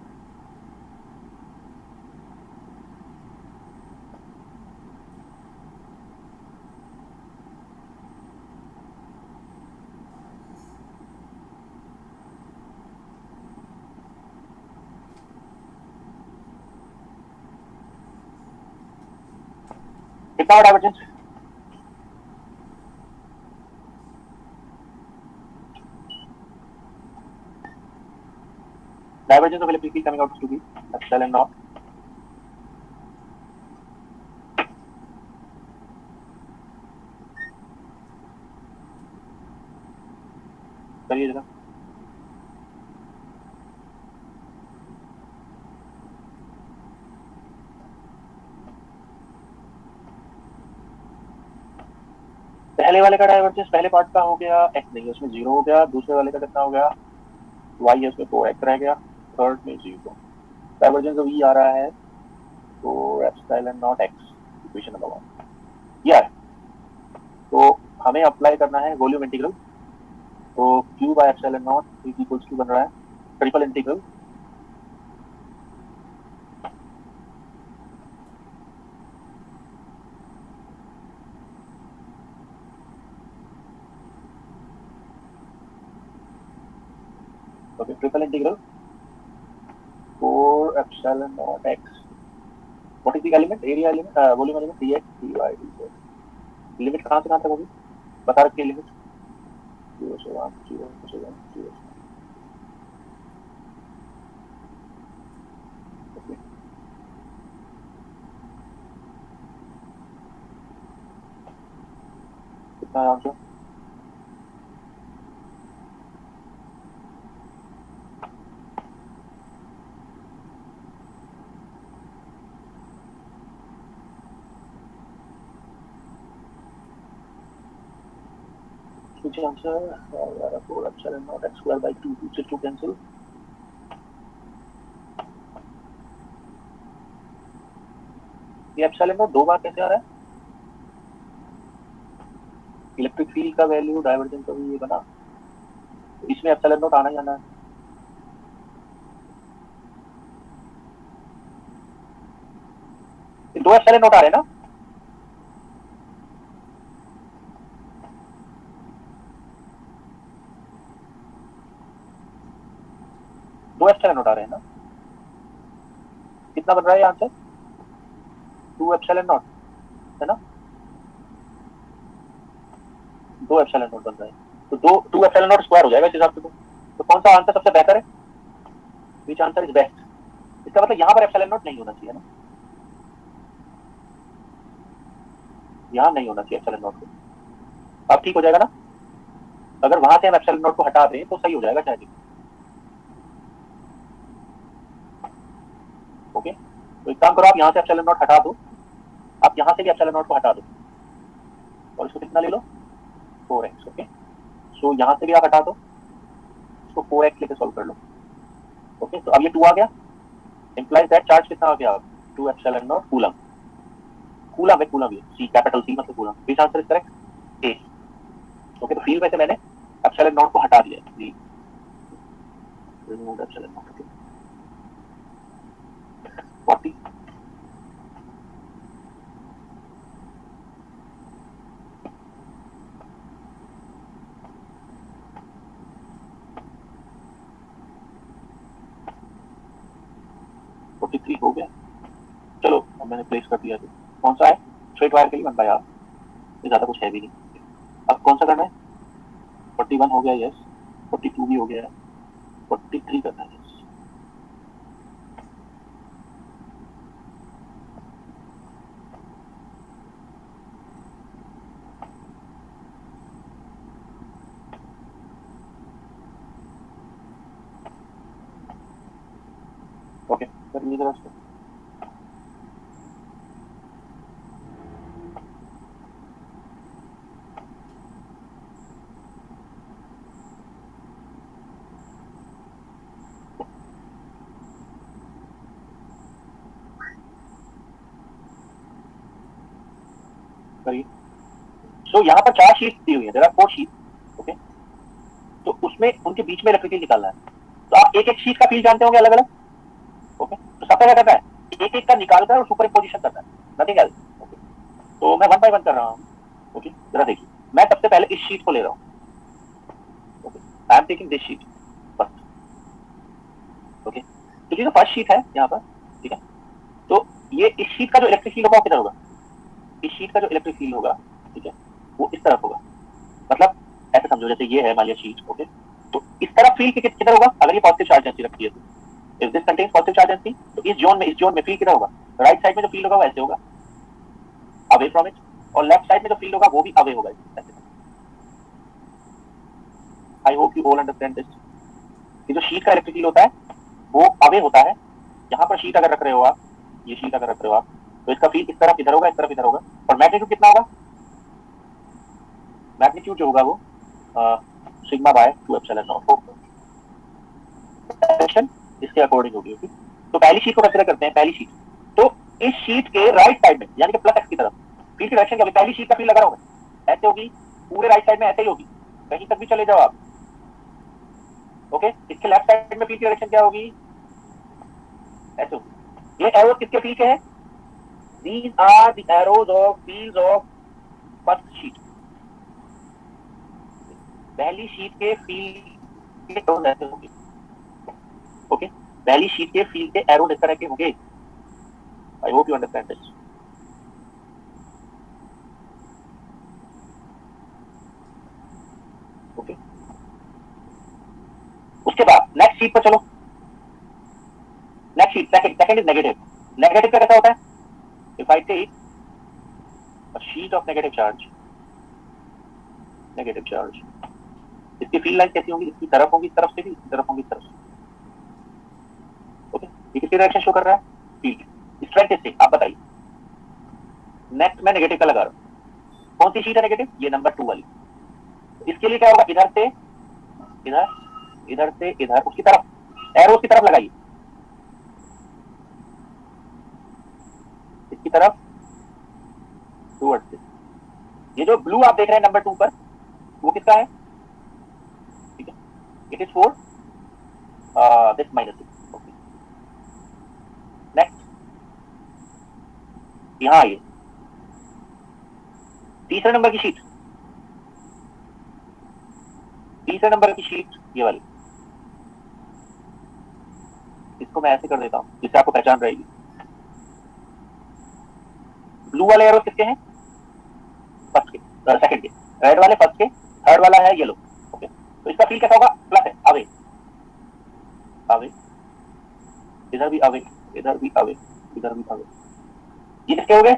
कितना हुआ divergence? Divergence of electric field coming out to be epsilon naught करिए जरा। पहले वाले का डाइवर्जेंस पहले पार्ट का हो गया x नहीं, उसमें 0 हो गया। दूसरे वाले का कितना हो गया? y है, उसमें 4x रह गया। थर्ड में 0। डाइवर्जेंस ऑफ E आ रहा है 4 epsilon naught x, equation number 1 ये है। तो हमें अप्लाई करना है वॉल्यूम इंटीग्रल। तो q by epsilon naught is equals to बन रहा है triple integral triple integral 4 epsilon naught x। What is the element? Area element, volume element dx dy dz। Limit कहां से कहां तक होगी बता रखिए लिमिट? 0 से 1 0 से 1 0 से ओके। कितना answer? which answer 4 epsilon naught x square by 2 से 2 कैंसिल। ये एप्सिलॉन नॉट दो बार कैसे आ रहा है? इलेक्ट्रिक फील्ड का वैल्यू डाइवर्जेंस का भी ये बना, तो इसमें एप्सिलॉन नॉट आना ही आना है। दो एप्सिलॉन नॉट आ रहे हैं ना? दो एप्सिलॉन नॉट आ रहे हैं ना? कितना बन रहा है आंसर? 2 एप्सिलॉन नॉट है ना? दो एप्सिलॉन नॉट बन रहा है, तो 2 एप्सिलॉन नॉट स्क्वायर हो जाएगा इस हिसाब से। तो कौन सा आंसर सबसे बेहतर है? विच आंसर इज बेस्ट? इसका मतलब यहाँ पर एप्सिलॉन नॉट नहीं होना चाहिए ना, यहाँ नहीं होना चाहिए एप्सिलॉन नॉट को। अब ठीक हो जाएगा ना? अगर वहां से हम एप्सिलॉन नॉट को हटा दें तो सही हो जाएगा शायद। ओके, तो एक काम करो, आप यहाँ से एप्सिलॉन नॉट हटा दो, आप यहाँ से भी एप्सिलॉन नॉट को हटा दो और इसको कितना ले लो 4x। ओके, सो यहाँ से भी आप हटा दो, इसको 4x लेके सॉल्व कर लो। ओके, तो अब ये 2 आ गया, इंप्लाइज दैट चार्ज कितना आ गया? 2 एप्सिलॉन नॉट कूलम। कूलम है, कूलम, ये सी कैपिटल सी मतलब coulomb. Which answer is correct? A. Okay, तो फील्ड में से मैंने एप्सिलॉन नॉट को हटा दिया जी, रिमूव एप्सिलॉन नॉट। ओके, 40 43 हो गया। चलो अब मैंने प्लेस कर दिया। कौन सा है? स्ट्रेट वायर के लिए 1/r, ये ज्यादा कुछ है भी नहीं। अब कौन सा करना है? 41 हो गया, यस। 42 भी हो गया, 43 करना है। ओके, कर लीजिए जरा। करिए। सो यहाँ पर 4 शीट दी हुई है, देयर आर 4 शीट। ओके, तो उसमें उनके बीच में इलेक्ट्रिक फील्ड निकालना है। तो आप एक एक शीट का फील्ड जानते होंगे अलग अलग। ओके, तो सबका क्या करना है? एक एक का निकाल कर और सुपर पोजिशन करना है, नथिंग एल्स। ओके, तो मैं 1 बाय 1 कर रहा हूँ। ओके, जरा देखिए, मैं सबसे पहले इस शीट को ले रहा हूँ। Okay, I am taking this sheet first. Okay, तो ये जो फर्स्ट शीट है यहाँ पर, ठीक है, तो ये इस शीट का जो इलेक्ट्रिक फील्ड होगा वो किधर होगा? इस शीट का जो इलेक्ट्रिक फील्ड होगा, ठीक है, वो इस तरफ होगा। मतलब ऐसे समझो जैसे ये है मान लिया शीट, ओके, तो इस तरफ फील्ड किधर होगा? अगर ये पॉजिटिव चार्ज डेंसिटी रखती है तो if this contains positive charge density, तो इस जोन में फील्ड किधर होगा? राइट साइड में जो फील्ड होगा वो ऐसे होगा, अवे फ्रॉम इट, और लेफ्ट साइड में जो फील्ड होगा वो भी अवे होगा ऐसे। आई hope you all understand this. कि जो शीट का इलेक्ट्रिक फील्ड होता है वो अवे होता है। यहाँ पर शीट अगर रख रहे हो आप, ये शीट अगर रख रहे हो आप, तो इसका फील्ड इस तरफ इधर होगा, इस तरफ इधर होगा। और मैग्नीट्यूड कितना होगा? मैग्नीट्यूड जो होगा वो सिग्मा बाय 2 एप्सिलॉन नॉट होगा। डायरेक्शन इसके अकॉर्डिंग होगी। ओके, तो पहली शीट को कंसीडर करते हैं। पहली शीट, तो इस शीट के राइट साइड में यानी कि प्लस एक्स की तरफ फील्ड की डायरेक्शन क्या होगी? पहली शीट का फील्ड लगा होगा ऐसे होगी, पूरे राइट साइड में ऐसे ही होगी, कहीं तक भी चले जाओ आप। ओके, इसके लेफ्ट साइड में फील्ड की डायरेक्शन क्या होगी? ऐसे होगी। ये एरोज किसके फील्ड के हैं? These are the arrows of fields of first sheet. पहली शीट के फील्ड के एरोज ऐसे होंगे। ओके, पहली शीट के फील्ड के एरोज इस तरह के होंगे। I hope you understand this. Okay, उसके बाद नेक्स्ट शीट पर चलो। Next sheet second is negative. Negative का कैसा होता है? If I take a sheet of negative charge, इसकी फील्ड लाइन कैसी होंगी? इसकी तरफ होंगी, इस तरफ से भी, इसकी तरफ होंगी, इस तरफ से। ओके, ये किसकी डायरेक्शन शो कर रहा है? फील्ड स्ट्रेंथ से। आप बताइए। नेक्स्ट मैं नेगेटिव का लगा रहा हूँ। कौन सी शीट है नेगेटिव? ये नंबर 2 वाली। इसके लिए क्या होगा? इधर से इधर, इधर से इधर, उसकी तरफ, एरो की तरफ लगाइए, इसकी तरफ टुवर्ड्स से। ये जो ब्लू आप देख रहे हैं नंबर 2 पर, वो किसका है? ठीक है, it is for this minus. Okay, next यहाँ ये तीसरे नंबर की शीट, तीसरे नंबर की शीट ये वाली, इसको मैं ऐसे कर देता हूँ जिससे आपको पहचान रहेगी। ब्लू वाले एरो किसके हैं? फर्स्ट के, सेकंड के। रेड वाले फर्स्ट के, थर्ड वाला है येलो। ओके, तो इसका फील्ड कैसा होगा? प्लस है, अवे, अवे, इधर भी अवे, इधर भी अवे, इधर भी अवे। ये किसके हो गए?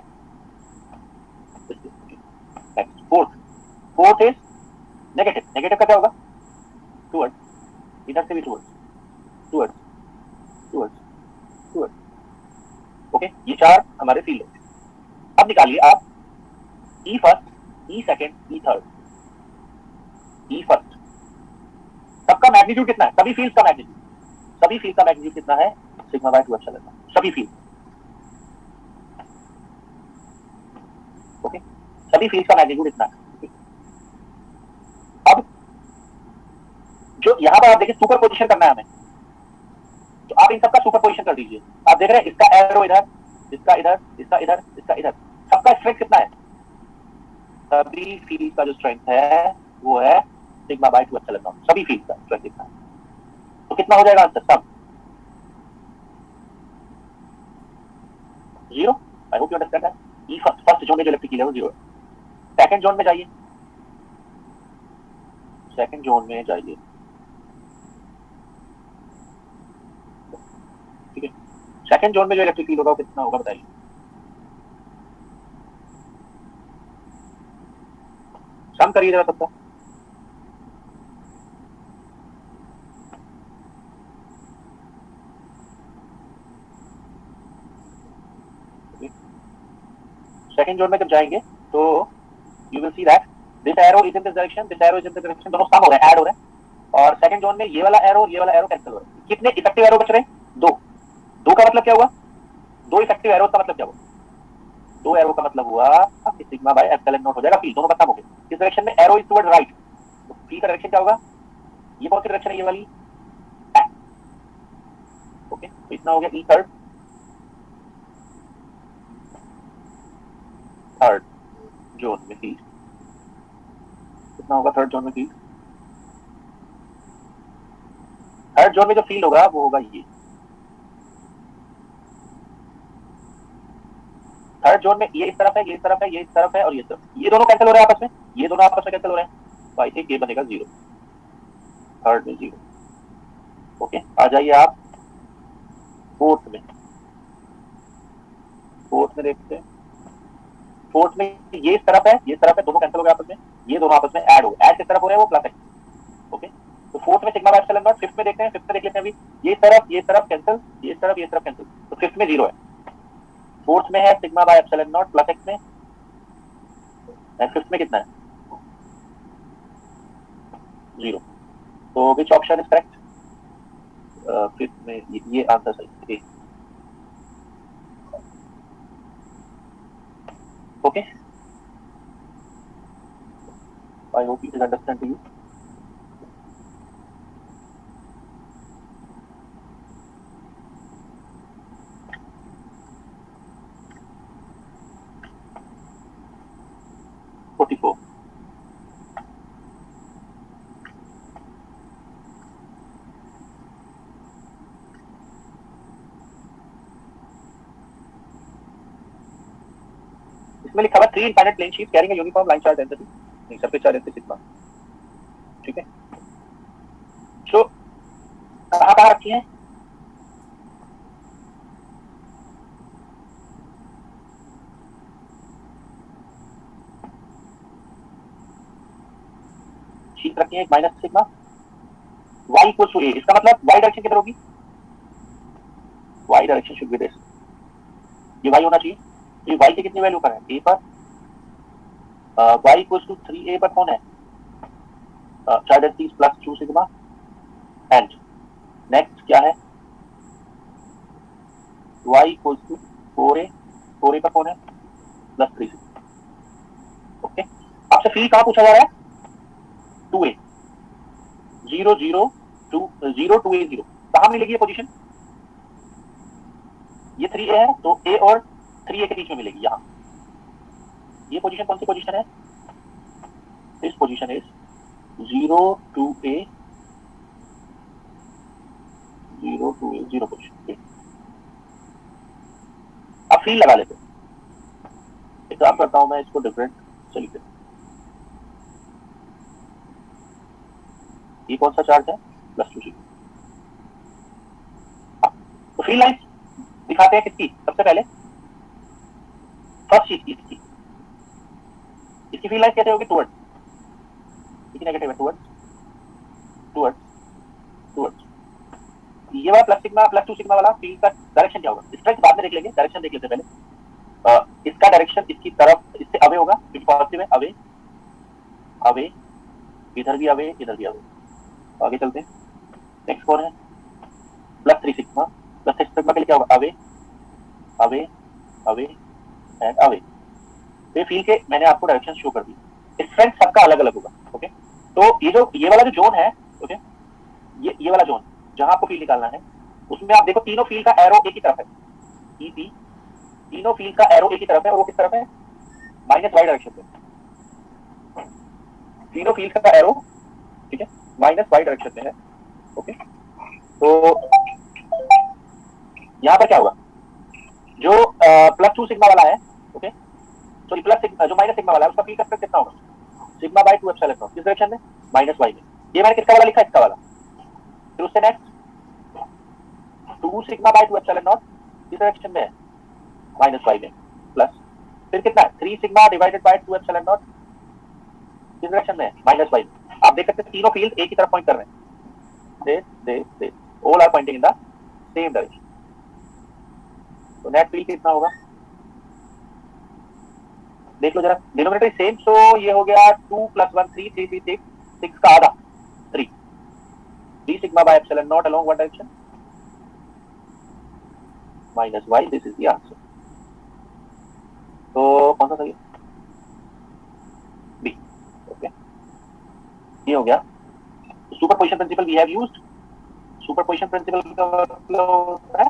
Fourth is negative. नेगेटिव का क्या होगा? टुवर्ड्स, इधर से भी towards, towards, towards, towards. Okay, ये चार हमारे फील्ड है। अब निकालिए आप ई फर्स्ट, ई सेकंड, ई थर्ड। ई फर्स्ट, सबका मैग्नीट्यूड कितना है? सभी फील्ड का मैग्नीट्यूड, सभी फील्ड का मैग्नीट्यूड कितना है? सिग्मा बाय 2 एप्सिलॉन नॉट, सभी फील्ड। ओके, सभी फील्ड का मैग्नीट्यूड इतना है। अब जो यहाँ पर आप देखिए सुपर पोजिशन करना है हमें, तो आप इन सबका सुपर पोजिशन कर दीजिए। आप देख रहे हैं इसका एरो इधर, इसका इधर, इसका इधर, इसका इधर, सबका स्ट्रेंथ कितना है? सभी फील्ड का जो स्ट्रेंथ है वो है सिग्मा बाय 2 एप्सिलॉन नॉट। सभी फील्ड का स्ट्रेंथ कितना है? तो कितना हो जाएगा आंसर? सब 0। आई hope you understand that. E first zone में जो इलेक्ट्रिक फील्ड है वो 0 है। सेकंड जोन में जाइए, सेकंड जोन में जाइए, ठीक है। सेकंड जोन में जो इलेक्ट्रिक फील्ड होगा वो कितना होगा बताइए? सम करिए जरा सबका। सेकंड जोन में जब जाएंगे तो you will see that this arrow is in this direction, this arrow is in this direction, दोनों सम हो रहे हैं, ऐड हो रहे हैं। और सेकंड जोन में ये वाला एरो और ये वाला एरो कैंसिल हो रहा है। कितने इफेक्टिव एरो बच रहे हैं? 2। 2 का मतलब क्या हुआ? 2 इफेक्टिव एरो का मतलब क्या हुआ? 2 एरो का मतलब हुआ कि सिग्मा बाय एप्सिलॉन नॉट हो जाएगा। फील्ड दोनों खत्म हो गए। किस डायरेक्शन में? एरो इज टुवर्ड राइट, तो फील्ड का डायरेक्शन क्या होगा? ये कौन सी डायरेक्शन है? ये वाली। ओके, तो इतना हो गया ई थर्ड, थर्ड जोन में फील्ड कितना होगा? थर्ड जोन में फील्ड, थर्ड जोन में जो फील्ड होगा वो होगा ये। थर्ड जोन में ये इस तरफ है, ये इस तरफ है, ये इस तरफ है और ये तरफ, ये दोनों कैंसिल हो रहे हैं आपस में, ये दोनों आपस में कैंसिल हो रहे हैं, तो आई थिंक ये बनेगा 0, थर्ड में 0। ओके, आ जाइए आप फोर्थ में। फोर्थ में देखते हैं, फोर्थ में ये इस तरफ है, ये इस तरफ है, दोनों कैंसिल हो गए आपस में, ये दोनों आपस में ऐड हो, ऐड किस तरफ हो रहे हैं, वो प्लस है। ओके, तो फोर्थ में sigma by epsilon not. Fifth में देखते हैं, फिफ्थ में देख लेते हैं अभी, ये तरफ कैंसिल, ये तरफ कैंसिल, तो फिफ्थ में 0 है। फोर्थ में है sigma by epsilon naught plus x में, एंड फिफ्थ में कितना है, 0। तो which option is correct? Fifth में ये आंसर सही। Okay, I hope it is understand to you. इसमें लिखा हुआ 3 infinite plane sheet carrying a uniform line charge density, नहीं सरफेस चार्ज डेंसिटी सिग्मा। ठीक है, सो कहाँ रखी है, शीट रखी है minus sigma y equal to a, इसका मतलब y डायरेक्शन किधर होगी, y direction should be this, ये y होना चाहिए। ये y की कितनी वैल्यू पर है, a पर, y इक्वल टू 3a पर कौन है, charge density plus 2 sigma, and next क्या है, y equal to 4a, 4a पर कौन है, प्लस 3 सिग्मा। ओके, आपसे फील्ड कहाँ पूछा जा रहा है, 2a, 0 0 2 0 2a 0, कहाँ मिलेगी ये पोजीशन, ये 3a है तो a और 3a के बीच में मिलेगी यहाँ। ये पोजीशन कौन सी पोजीशन है, this position is 0 2a 0 2a 0 position. अब फील्ड लगा लेते हैं, एक काम करता हूं मैं इसको डिफरेंट से लिख देता हूं, ये कौन सा चार्ज है, प्लस 2 सिग्मा। तो फील्ड लाइन दिखाते हैं किसकी, सबसे पहले फर्स्ट चीज इसकी, इसकी फील्ड लाइन कैसे होगी, टुवर्ड्स, इसकी नेगेटिव है, टुवर्ड्स टुवर्ड्स टुवर्ड्स, ये वाला प्लस सिग्मा प्लस 2 सिग्मा वाला फील्ड का डायरेक्शन क्या होगा, स्ट्रेंथ बाद में देख लेंगे, डायरेक्शन देख लेते हैं पहले। इसका डायरेक्शन इसकी तरफ, इससे अवे होगा, इट पॉजिटिव है, अवे अवे, इधर भी अवे, इधर भी अवे। आगे चलते हैं, नेक्स्ट कौन है, प्लस 3 सिग्मा, प्लस 6 सिग्मा के लिए क्या होगा, away away away and away. ये फील्ड के मैंने आपको डायरेक्शन शो कर दी, स्ट्रेंथ सबका अलग अलग होगा। ओके, तो ये वाला जो जोन है, ओके, ये वाला जोन जहां आपको फील्ड निकालना है, उसमें आप देखो तीनों फील्ड का एरो एक ही तरफ है, ई तीनों फील्ड का एरो एक ही तरफ है, और वो किस तरफ है, माइनस वाई डायरेक्शन पे, तीनों फील्ड का एरो, ठीक है, माइनस वाई डायरेक्शन में है। ओके, तो यहाँ पर क्या होगा, जो प्लस 2 सिग्मा वाला है, ओके, सॉरी प्लस सिग्मा, जो माइनस सिग्मा वाला है उसका फील्ड का स्ट्रेंथ कितना होगा, सिग्मा बाय 2 एप्सिलॉन नॉट, किस डायरेक्शन में, माइनस वाई में। ये मैंने किसका वाला लिखा, इसका वाला, फिर उससे next 2 sigma bye 2 epsilon not किस डायरेक्शन में है, माइनस वाई में, प्लस फिर कितना है 3 sigma divided by 2 epsilon not किस डायरेक्शन में है, माइनस वाई। आप देख सकते हैं तीनों फील्ड एक ही तरफ पॉइंट कर रहे हैं, they all are pointing in the same direction. तो नेट फील्ड कितना होगा, देख लो जरा, डिनोमिनेटर सेम, सो ये हो गया 2 + 1 3 3 3 6 का आधा 3 3 sigma by epsilon naught along one direction minus y, this is the answer. तो कौन सा सही है, बी। ओके, ये हो गया superposition principle we have used. Superposition principle का मतलब होता है,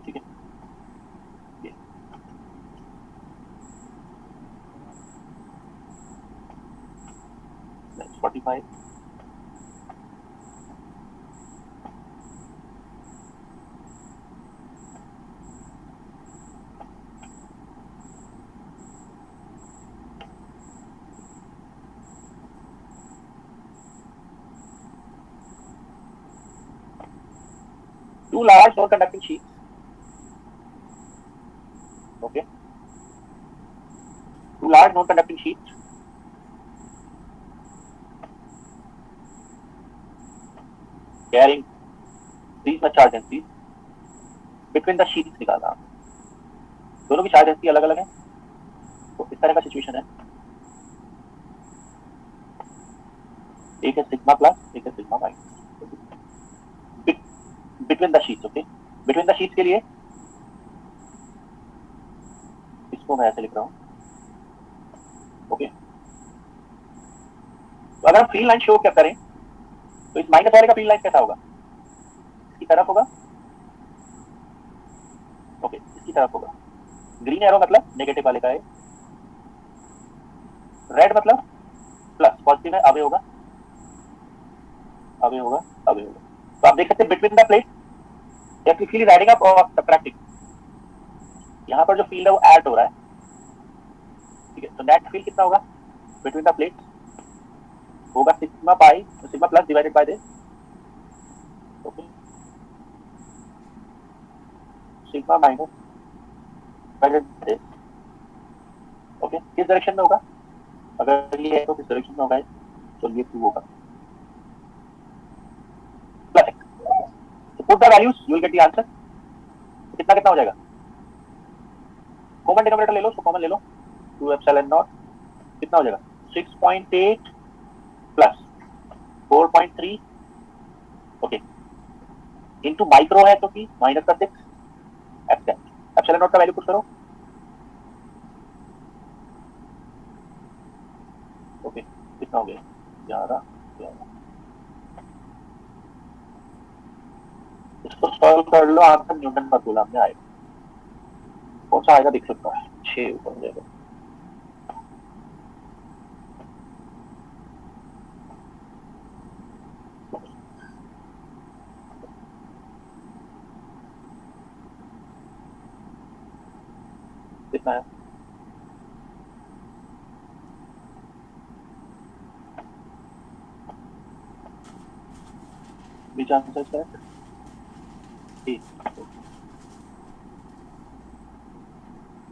ठीक है, 45 two large non-conducting sheets. Okay. Two large non-conducting sheets carrying these much charge densities between the sheets निकाला. दोनों की चार्ज डेंसिटी अलग अलग है, तो इस तरह का सिचुएशन है. एक है सिग्मा प्लस, एक है sigma minus. Between the sheets. Okay, between the sheets के लिए इसको मैं ऐसे लिख रहा हूँ. ओके, तो अगर हम फील्ड लाइन शो क्या करें तो इस माइनस वाले का फील्ड लाइन कैसा होगा? इसकी तरफ होगा. ओके, इसकी तरफ होगा. ग्रीन एरो मतलब नेगेटिव वाले का है, रेड मतलब प्लस, पॉजिटिव है, अवे होगा, अवे होगा, अवे होगा. तो आप देख सकते हैं between the plate field adding up और सब्ट्रैक्टिंग. यहाँ पर जो फील्ड है वो ऐड हो रहा है. ठीक है, तो नेट फील्ड कितना होगा बिटवीन द प्लेट? होगा sigma pi, sigma plus divided by this. Okay, sigma minus divided by this. Okay, किस डायरेक्शन में होगा? अगर ये है तो किस डायरेक्शन में होगा? तो ये 2 होगा. Plus X. तो put the values, you will get the answer. कितना कितना हो जाएगा? कॉमन डिनोमिनेटर ले लो, उसको कॉमन ले लो. 2 एप्सिलॉन नॉट कितना हो जाएगा? 6.8 प्लस 4.3. ओके, इनटू माइक्रो है तो कि माइनस का 6 एप्सिलॉन नॉट का वैल्यू पुट करो. ओके, कितना हो गया? 11. इसको सॉल्व कर लो, आंसर न्यूटन का कूलम में आएगा. कौन सा आएगा देख सकता है? 6 ऊपर जाएगा. कितना है? बीच आंसर क्या है?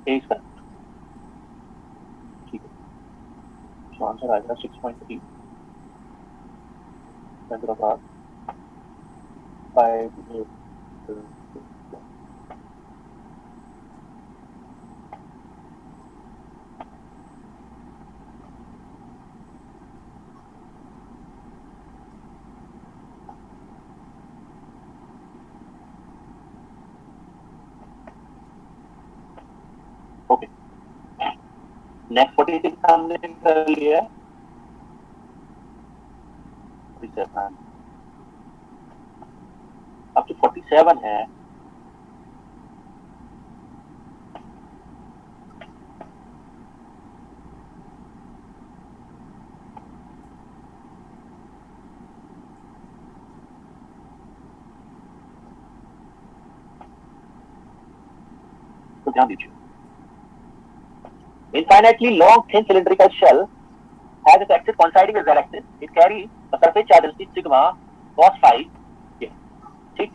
ए इसका. ठीक है, तो आंसर आएगा 6.3 5. ओके, नेक्स्ट 46 हमने कर लिया. 47. अब जो 47 है तो ध्यान दीजिए. Infinitely long thin cylindrical shell has its axis coinciding with z axis. It carries a surface charge density sigma cos phi. ठीक,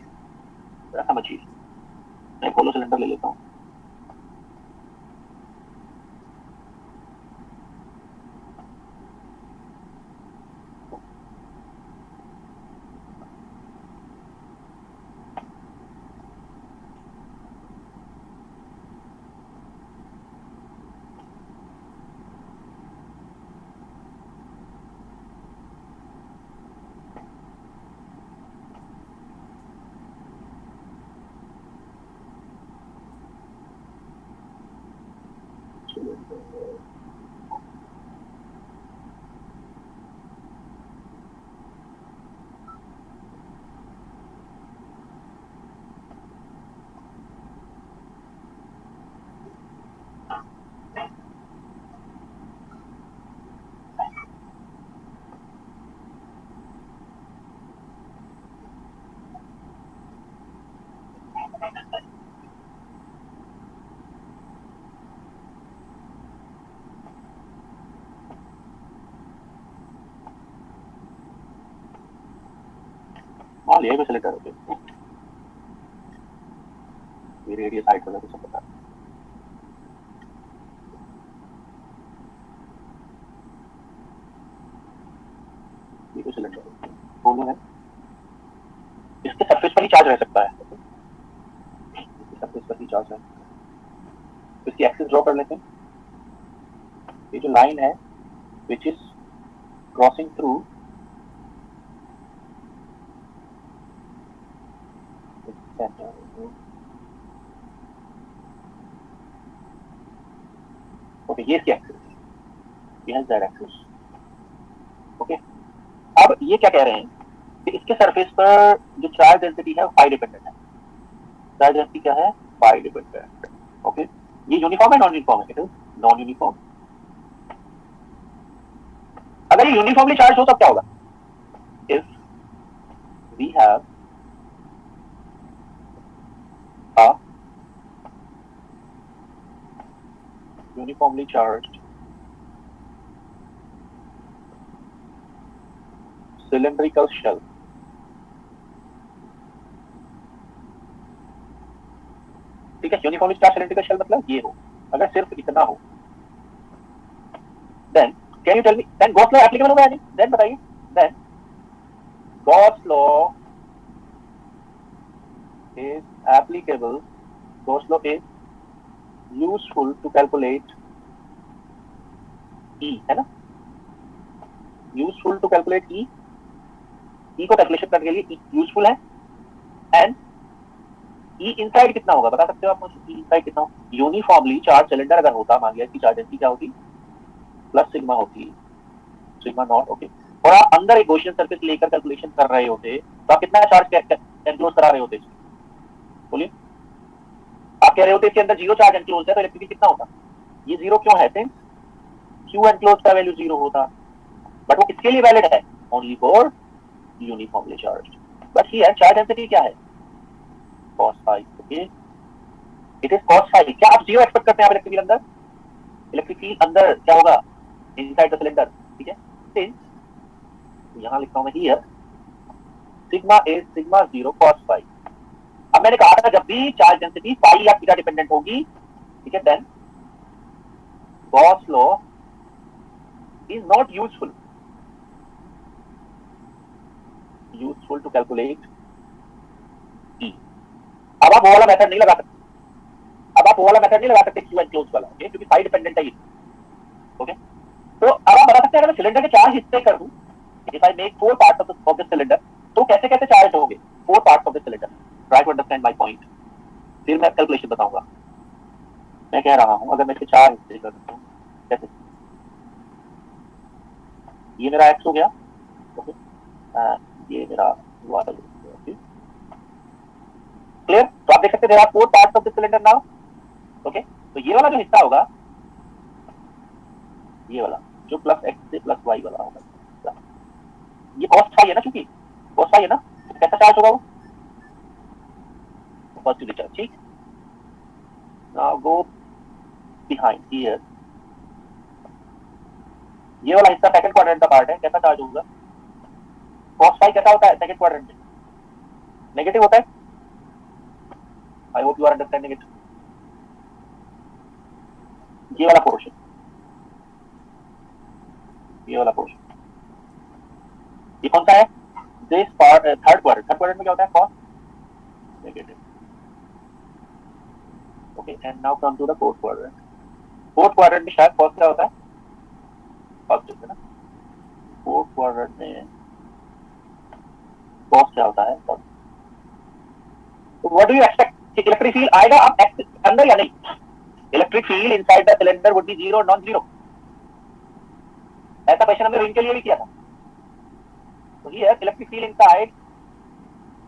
जरा समझिए. मैं होलो सिलेंडर ले लेता हूँ. मान लिया सिलेंडर. ओके, ये रेडियस हाइट वगैरह सब बता, ये तो सिलेंडर दोनों है, इसके सरफेस पर ही चार्ज रह सकता है, इसके सरफेस पर ही चार्ज है। तो इसकी एक्सिस ड्रॉ कर लेते हैं। ये जो लाइन है which is crossing through centre, okay, ये इसकी एक्सिस, ये है जेड एक्सिस। ओके, अब ये क्या कह रहे हैं कि इसके सरफेस पर जो चार्ज डेंसिटी है फाई डिपेंडेंट है। चार्ज डेंसिटी क्या है? Phi dependent. ओके, ये यूनिफॉर्म है नॉन यूनिफॉर्म है? It is non uniform. अगर ये यूनिफॉर्मली चार्ज हो तब क्या होगा? If we have a uniformly charged cylindrical shell, ठीक है, यूनिफॉर्मली चार्ज सिलेंड्रिकल शेल मतलब ये हो, अगर सिर्फ इतना हो, then can you tell me, then Gauss law applicable होगा या नहीं? देन बताइए, then Gauss law is applicable, Gauss law is useful to calculate E, है ना, useful to calculate E, E को कैलकुलेशन करने के लिए यूजफुल है। एंड ई इनसाइड कितना होगा बता सकते हो आप मुझे? ई इनसाइड कितना होगा? यूनिफॉर्मली चार्ज सिलेंडर अगर होता, मान लिया इसकी चार्ज डेंसिटी क्या होती? प्लस सिग्मा होती, सिग्मा नॉट। ओके, और आप अंदर एक गॉसियन सरफेस लेकर कैलकुलेशन कर रहे होते तो आप कितना चार्ज एनक्लोज करा रहे होते? बोलिए, आप कह रहे होते इसके अंदर जीरो चार्ज एनक्लोज है तो इलेक्ट्रिसिटी कितना होता? ये जीरो क्यों है? सिंस क्यू एनक्लोज का वैल्यू जीरो होता, बट वो किसके लिए वैलिड है? Only for uniformly charged. But here charge density क्या है? cos phi। Okay, it is cos phi। क्या आप जीरो एक्सपेक्ट करते हैं इलेक्ट्रिक फील्ड अंदर? इलेक्ट्रिक फील्ड अंदर क्या होगा? इनसाइड द सिलेंडर, ठीक है। सिंस यहां लिखता हूं मैं here sigma is sigma zero cos phi। अब मैंने कहा था जब भी चार्ज डेंसिटी पाई या थीटा डिपेंडेंट होगी, ठीक है, then Gauss law is not useful to calculate E. अब आप वो वाला मेथड नहीं लगा सकते, अब आप वो वाला मेथड नहीं लगा सकते क्यू एंड क्लोज वाला, ओके, क्योंकि पाई डिपेंडेंट है ये। ओके, तो अब आप बता सकते हैं अगर मैं सिलेंडर के चार हिस्से कर दूं, if I make four parts of the cylinder, तो कैसे कैसे चार्ज होंगे four parts of the cylinder? Try to understand my point, फिर मैं कैलकुलेशन बताऊंगा। मैं कह रहा हूं अगर मैं इसके चार हिस्से कर दूं, कैसे? ये मेरा एक्स हो गया, ओके, ये मेरा वाई हो गया, ओके, क्लियर? तो आप देख सकते हैं there are four parts of the cylinder now. Okay, तो ये वाला जो हिस्सा होगा, ये वाला जो प्लस एक्स से प्लस वाई वाला होगा, ये कॉस फाई है ना, चूंकि कॉस फाई है ना, तो कैसा चार्ज होगा वो? पॉजिटिव चार्ज, ठीक। नाउ गो बिहाइंड हियर, ये वाला हिस्सा सेकंड क्वाड्रेंट का पार्ट है, कैसा चार्ज होगा? कॉस फाई कैसा होता है सेकंड क्वाड्रेंट में? नेगेटिव होता है। I hope you are understanding it. ये वाला पोर्शन, ये वाला पोर्शन, ये कौन सा है? This part third quadrant. Third quadrant में क्या होता है? Cos negative. Okay, and now come to the fourth quadrant. Fourth quadrant में शायद कॉस क्या होता है? पॉजिटिव, है ना। फोर्थ क्वाड्रेंट में कॉस क्या होता है? पॉजिटिव। तो what do you expect, electric field आएगा अब अंदर या नहीं? Electric field inside the cylinder would be zero और नॉन जीरो। ऐसा क्वेश्चन हमने रिंग के लिए भी किया था। तो हियर इलेक्ट्रिक फील्ड इनसाइड,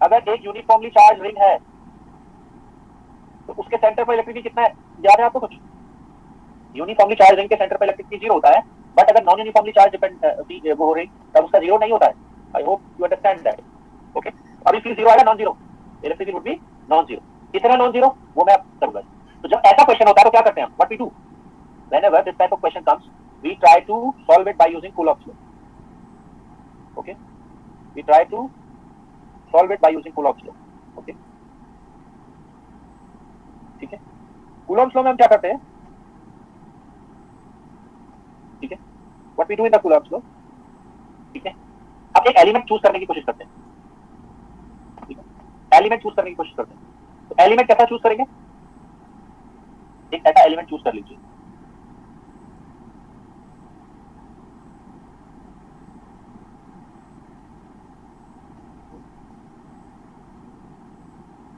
अगर एक यूनिफॉर्मली चार्ज रिंग है तो उसके सेंटर पर इलेक्ट्रिक कितना है? याद है आपको कुछ? यूनिफॉर्मली चार्ज रिंग के सेंटर पर इलेक्ट्रिक जीरो होता है, बट अगर नॉन यूनिफॉर्मली चार्ज डिपेंड वो रिंग, तब उसका जीरो नहीं होता है। I hope you understand that. Okay, अभी फील्ड जीरो आएगा, non zero, electric would be non zero. कितना नॉन जीरो वो मैं करूंगा। तो जब ऐसा क्वेश्चन होता है तो क्या करते हैं हम? What we do whenever this type of question comes, we try to solve it by using Coulomb's law. Okay, we try to solve it by using Coulomb's law. Okay, ठीक है, कूलॉम्स लॉ में हम क्या करते हैं, ठीक है, what we do in the Coulomb's law, ठीक है, अब एक एलिमेंट चूज करने की कोशिश करते हैं, ठीक है, एलिमेंट चूज करने की कोशिश करते हैं, तो एलिमेंट कैसा चूज करेंगे, एक ऐसा एलिमेंट चूज कर लीजिए,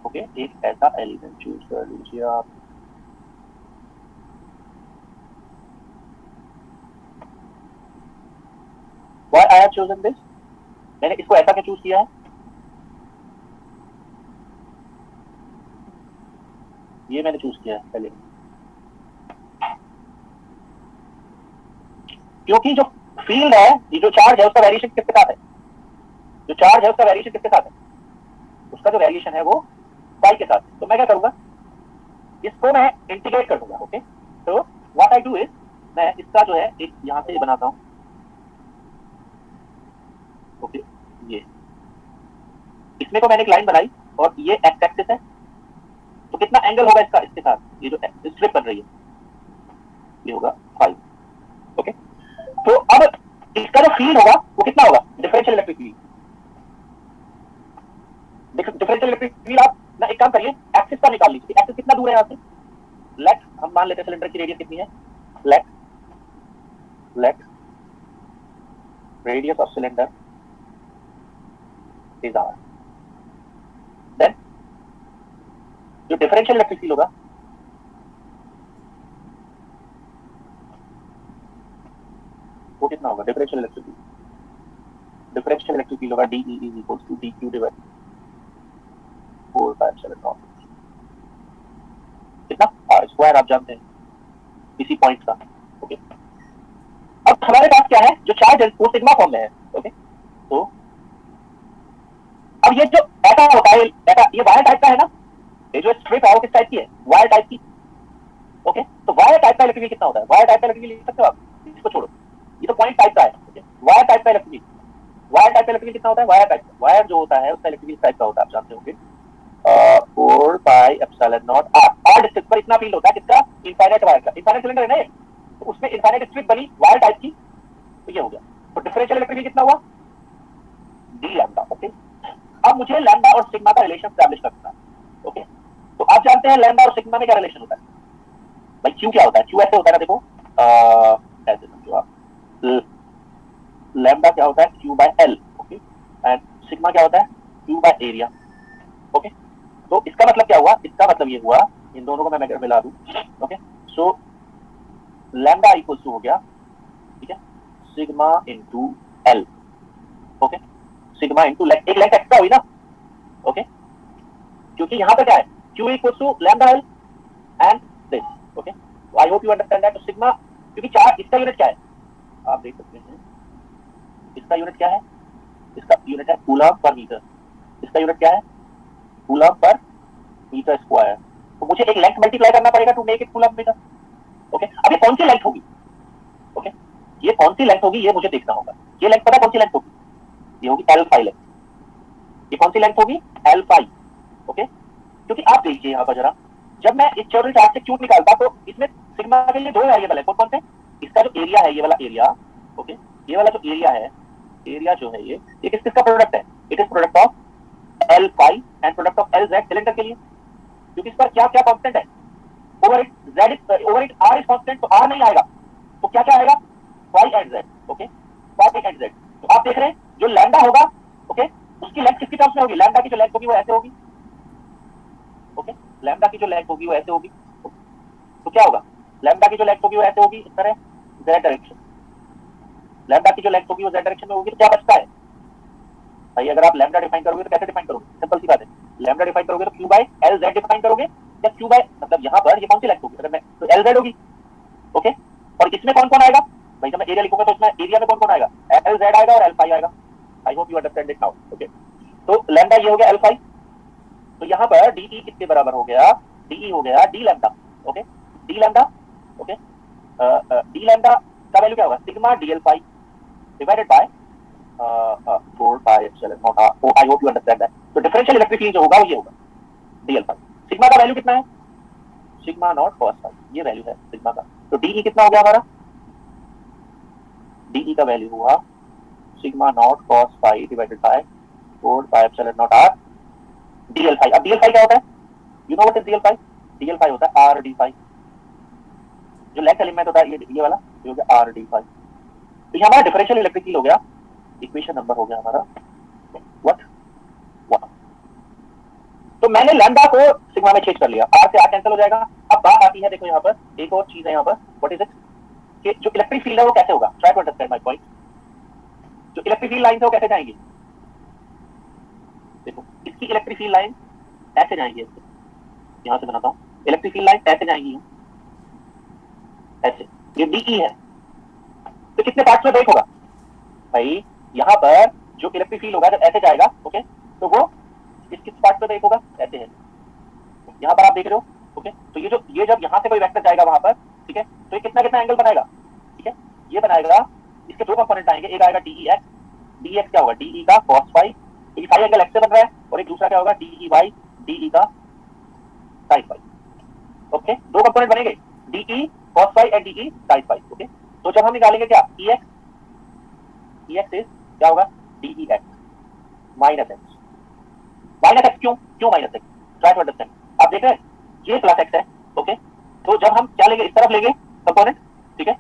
ओके, एक ऐसा एलिमेंट चूज कर लीजिए आप, why I have chosen this, मैंने इसको ऐसा क्यों चूज किया है, ये मैंने चूज किया है एलिमेंट, क्योंकि जो फील्ड है, ये जो चार्ज है उसका वेरिएशन किसके साथ है, जो चार्ज है उसका वेरिएशन किसके साथ है, उसका जो वेरिएशन है वो पाई के साथ, तो मैं क्या करूंगा, इसको मैं इंटीग्रेट कर दूंगा, ओके, तो व्हाट आई डू इज, मैं इसका जो है एक यहां से बनाता हूं, ओके, ये इसमें को मैंने एक लाइन बनाई और ये एक्स एक्सिस है, तो कितना एंगल होगा इसका इसके साथ, ये जो स्ट्रिप बन रही है ये होगा 5, ओके, तो अब इसका जो फील्ड होगा वो कितना होगा, differential electric field, differential electric field आप ना एक काम करिए, एक्सिस का निकाल लीजिए, एक्सिस कितना दूर है यहाँ से, लेट हम मान लेते हैं सिलेंडर की रेडियस कितनी है, let radius of cylinder is R, then जो डिफरेंशियल इलेक्ट्रिक फील्ड होगा वो कितना होगा, डिफरेंशियल इलेक्ट्रिक फील्ड होगा DE is equals to DQ divide 4/7 कितना R स्क्वायर, आप जानते हैं इसी पॉइंट का, ओके, अब हमारे पास क्या है, जो चार्ज है वो सिग्मा फॉर्म में है, ओके, तो अब ये जो ऐसा होता है, ऐसा ये वायर टाइप का है ना, ये जो स्ट्रिप है वो किस टाइप की है, वायर टाइप की, ओके, तो वायर टाइप का इलेक्ट्रिक कितना होता है, वायर टाइप का इलेक्ट्रिक लिख सकते हो आप, इसको छोड़ो, ये तो पॉइंट टाइप का है, ओके, वायर टाइप का इलेक्ट्रिक, वायर टाइप का इलेक्ट्रिक कितना होता है, वायर टाइप, वायर जो होता है उसका इलेक्ट्रिक टाइप का होता है, आप जानते होंगे 4/ε0 r डिस्टेंस पर इतना फील्ड होता है, किसका, इनफाइनाइट वायर का, इनफाइनाइट सिलेंडर है ना ये, तो उसमें इनफाइनाइट स्ट्रिप बनी वायर टाइप की, तो ये हो गया, तो डिफरेंशियल इलेक्ट्रिक कितना हुआ, d लैम्डा, ओके, अब मुझे लैम्डा और सिग्मा का रिलेशन एस्टैब्लिश करना है, ओके, तो आप जानते हैं लैम्डा और सिग्मा में क्या रिलेशन होता है, भाई क्यू क्या होता है, क्यू ऐसे होता है ना, देखो ऐसे समझो आप, लैम्डा क्या होता है, Q by L, okay, and sigma क्या होता है, क्यू बाय एरिया, ओके, तो इसका मतलब क्या हुआ, इसका मतलब ये हुआ, इन दोनों को मैं मिला दूं, okay, so lambda equals to हो गया, ठीक है, sigma into L, okay, sigma into length, एक लेंथ एक्स्ट्रा हुई ना, ओके, क्योंकि यहां पर क्या है, Q equals to lambda L and this, okay, I hope you understand that, तो सिग्मा, क्योंकि चार्ज, इसका यूनिट क्या है, आप देख सकते हैं, इसका यूनिट क्या है, इसका यूनिट है कूलम पर मीटर, इसका यूनिट क्या है, कूलम पर मीटर स्क्वायर, तो मुझे एक लेंथ मल्टीप्लाई करना पड़ेगा to make it coulomb metre, okay, अब ये कौन सी लेंथ होगी, ओके, ये कौन सी लेंथ होगी ये मुझे देखना होगा, ये लेंथ पता कौन सी लेंथ होगी, ये होगी L5 लेंथ, ये कौन सी लेंथ होगी, L5, ओके, क्योंकि आप देखिए यहाँ पर जरा, जब मैं इस चौड़े चार्ज से क्यूब निकालता तो इसमें सिग्मा के लिए दो वेरिएबल है, कौन से, इसका जो एरिया है, ये वाला एरिया, ओके, ये वाला जो एरिया है, एरिया जो है ये किस किसका प्रोडक्ट है, it is product of L5 and product of LZ cylinder के लिए, क्योंकि इस पर क्या क्या कांस्टेंट है, over it Z over it R is constant, तो R नहीं आएगा, तो क्या क्या आएगा, Y and Z, okay, Y and Z, तो आप देख रहे हैं जो लैम्डा होगा, ओके, उसकी लेंथ किसकी टर्म्स में होगी, लैम्डा की जो लेंथ होगी वो ऐसे होगी, ओके, लैम्डा की जो लेंथ होगी वो ऐसे होगी, तो क्या होगा, लैम्डा की जो लेंथ होगी वो ऐसे होगी, इस तरह Z डायरेक्शन, लैम्डा की जो लेंथ होगी वो Z डायरेक्शन में होगी, तो क्या बचता है भाई, अगर आप लैम्डा डिफाइन करोगे तो कैसे डिफाइन करोगे, सिंपल सी बात है, लैम्डा डिफाइन करोगे तो Q बाय LZ डिफाइन करोगे, या Q बाय, मतलब यहाँ पर ये कौन सी लेंथ होगी, अगर मैं तो LZ होगी, ओके, और इसमें कौन कौन आएगा भाई, जब मैं एरिया लिखूंगा तो इसमें एरिया में कौन कौन आएगा, LZ आएगा और L5 आएगा, आई hope you understand it now, okay, तो लैम्डा ये हो गया L5, तो यहाँ पर DE किसके बराबर हो गया, DE हो गया D lambda, okay, D lambda, okay, D lambda का वैल्यू क्या होगा, sigma DL5 divided by 4/ε0 r, oh I hope you understand that, तो डिफरेंशियल इलेक्ट्रिक फील्ड जो होगा वो ये होगा DL5, सिग्मा का वैल्यू कितना है, सिग्मा नॉट कॉस फाई, ये वैल्यू है सिग्मा का। तो डीई कितना हो गया हमारा, डीई का वैल्यू हुआ sigma not cos phi divided by 4 pi epsilon not R DL phi. अब डीएल फाई क्या होता है, you know what is DL phi, DL phi होता है आर डी फाई, जो लेंथ एलिमेंट होता है ये वाला, ये हो गया आर डी फाई। तो ये हमारा डिफरेंशियल इलेक्ट्रिक फील्ड हो गया, इक्वेशन नंबर हो गया हमारा व्हाट 1। तो मैंने लैम्डा को सिग्मा में चेंज कर लिया, आर से आर कैंसिल हो जाएगा। अब बात आती है, देखो यहाँ पर एक और चीज है यहाँ पर, व्हाट इज इट, कि जो इलेक्ट्रिक फील्ड है वो कैसे होगा, try to understand my point. जो इलेक्ट्रिक फील्ड लाइन है वो कैसे जाएंगी, देखो इसकी इलेक्ट्रिक फील्ड लाइन ऐसे जाएंगी, यहाँ से बनाता हूँ, इलेक्ट्रिक फील्ड लाइन ऐसे जाएंगी, ऐसे, ये डीई है। तो कितने पार्ट्स में ब्रेक होगा भाई, यहाँ पर जो इलेक्ट्रिक फील्ड होगा जब ऐसे जाएगा, ओके, तो वो किस पार्ट में ब्रेक होगा, ऐसे है, यहाँ पर आप देख रहे हो, ओके। तो ये जब यहाँ से कोई वेक्टर जाएगा वहां पर, ठीक है, तो ये कितना कितना एंगल बनाएगा, ठीक है, ये बनाएगा, इसके दो कंपोनेंट आएंगे, एक आएगा डीई एक्स, डीई एक्स क्या होगा, डीई का कॉस फाई, क्योंकि फाई एंगल एक्स से बन रहा है, और एक दूसरा क्या होगा डीई वाई, डीई का साइन फाई, ओके, दो कंपोनेंट बनेंगे, DE cos phi and DE sine phi, okay. तो जब हम निकालेंगे क्या, ई एक्स इज क्या होगा, DE x minus x, minus x क्यों, क्यों minus x, try to understand. आप देख रहे हैं ये प्लस एक्स है, ओके, तो जब हम क्या लेंगे, इस तरफ लेंगे कंपोनेंट, ठीक है,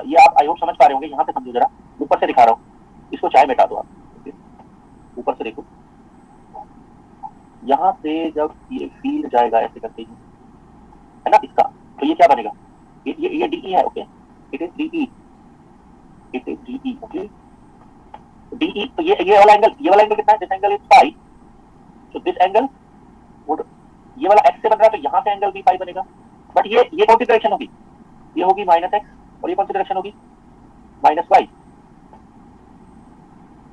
ये आप आई होप समझ पा रहे होंगे, यहाँ से समझो जरा, ऊपर से दिखा रहा हूँ, इसको चाहे मिटा दो आप, ऊपर से देखो, यहाँ से जब ये फील्ड जाएगा ऐसे करते ही, है ना इसका, तो ये क्या बनेगा, ये डीई है, okay, it is DE, it is DE, okay, DE. तो ये वाला एंगल कितना है, दिस एंगल इज फाई, तो दिस एंगल वुड, ये वाला एक्स से बन रहा है तो यहाँ से एंगल भी फाई बनेगा, बट ये कौन सी डायरेक्शन होगी, ये होगी माइनस एक्स, और ये कौन सी डायरेक्शन होगी, minus y,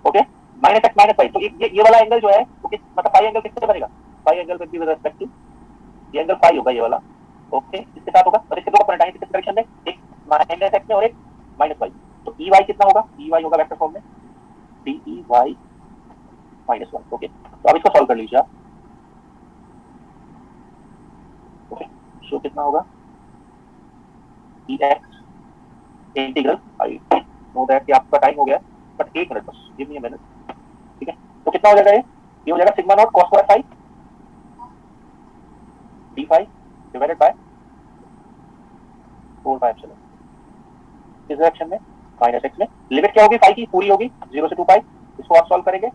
okay, minus x minus y. तो ये वाला एंगल जो है वो किस, मतलब फाई एंगल किससे बनेगा, phi angle with respect to, ये एंगल फाई होगा ये वाला, ओके, इसके साथ होगा, और इसके दो कंपोनेंट आएंगे किस डायरेक्शन में, एक माइनस एक्स में और एक माइनस वाई। तो ई वाई कितना होगा, ई वाई होगा वेक्टर फॉर्म में DE y minus y, okay. तो अब इसको सॉल्व कर लीजिए आप, ओके, सो कितना होगा, E X integral, I know that कि आपका टाइम हो गया, बट एक मिनट बस, गिव मी अ मिनट, ठीक है। तो कितना हो जाएगा ये हो जाएगा sigma not cos square phi D phi divided by 4 pi epsilon, इस डायरेक्शन में माइनस एक्स में, लिमिट क्या होगी फाई की, पूरी होगी 0 से 2 पाई, इसको आप सॉल्व करेंगे,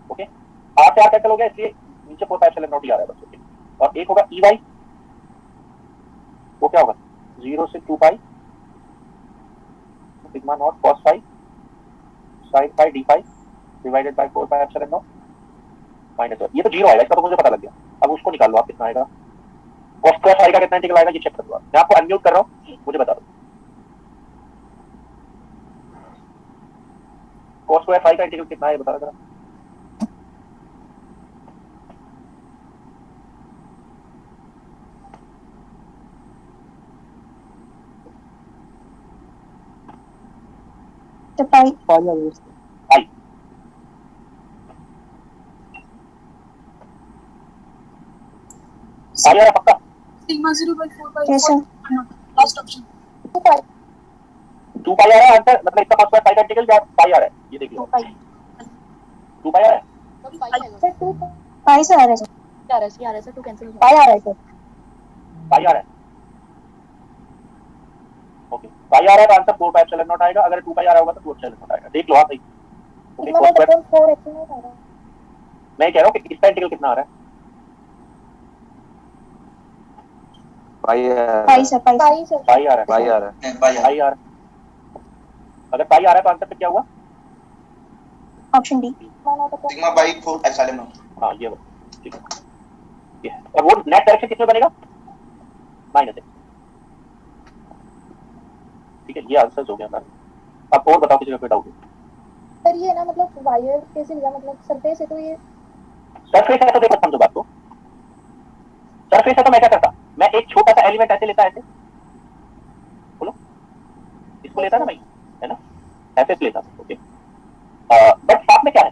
ओके, आर से आर कैंसिल हो गया, इसलिए नीचे 4 पाई एप्सिलॉन नॉट ही आ रहा है बस, ओके। और एक होगा ई वाई, वो क्या होगा 0 से 2 pi sigma not cos phi sine phi D phi divided by 4 pi epsilon not minus, ये तो 0 आएगा, इसका तो मुझे पता लग गया। अब उसको निकाल लो आप, कितना आएगा, कॉस स्क्वायर फाई का कितना इंटीग्रल आएगा ये चेक कर लो आप, मैं आपको अनम्यूट कर रहा हूँ, मुझे बता दो कॉस स्क्वायर फाई का इंटीग्रल कितना है, बता जरा। तो पाई आई आ रहा है पक्का, सिग्मा 0/4 by कैसा, लास्ट ऑप्शन 2 पाई आ रहा है आंसर, मतलब इसका कॉस स्क्वायर फाई का इंटीग्रल क्या पाई आ रहा है, ये देख लो 2 पाई आ रहा है, पाई से आ रहा है सर, आ रहा है सर, 2 कैंसिल हो पाई आ रहा है सर, पाई आ रहा है, ओके, पाई आ रहा है तो आंसर 4 पाई एप्सिलॉन नॉट आएगा, अगर 2 पाई आ रहा होगा तो 2 एप्सिलॉन नॉट आएगा, देख लो आप सही, okay. Sigma naught upon 4 epsilon naught आ रहा है, मैं कह रहा हूँ कि इसका इंटीग्रल कितना आ रहा है, पाई सर, पाई आ रहा है, पाई आ रहा है, अगर पाई आ रहा है तो आंसर क्या हुआ, option D, sigma by 4 epsilon not, हाँ ये ठीक है, ये और वो नेट डायरेक्शन किसमें बनेगा, माइनस एक्स, ठीक है, ये आंसर हो गया हमारा। अब और बताओ किसी का कोई डाउट है, सर ये ना मतलब वायर कैसे लिया, मतलब सरफेस है तो ये सरफेस है तो देखो समझो बात को, सरफेस है तो मैं क्या करता, मैं एक छोटा सा एलिमेंट ऐसे लेता, ऐसे बोलो, इसको लेता ना मैं, है ना, ऐसे लेता, ओके, बट साथ में क्या है,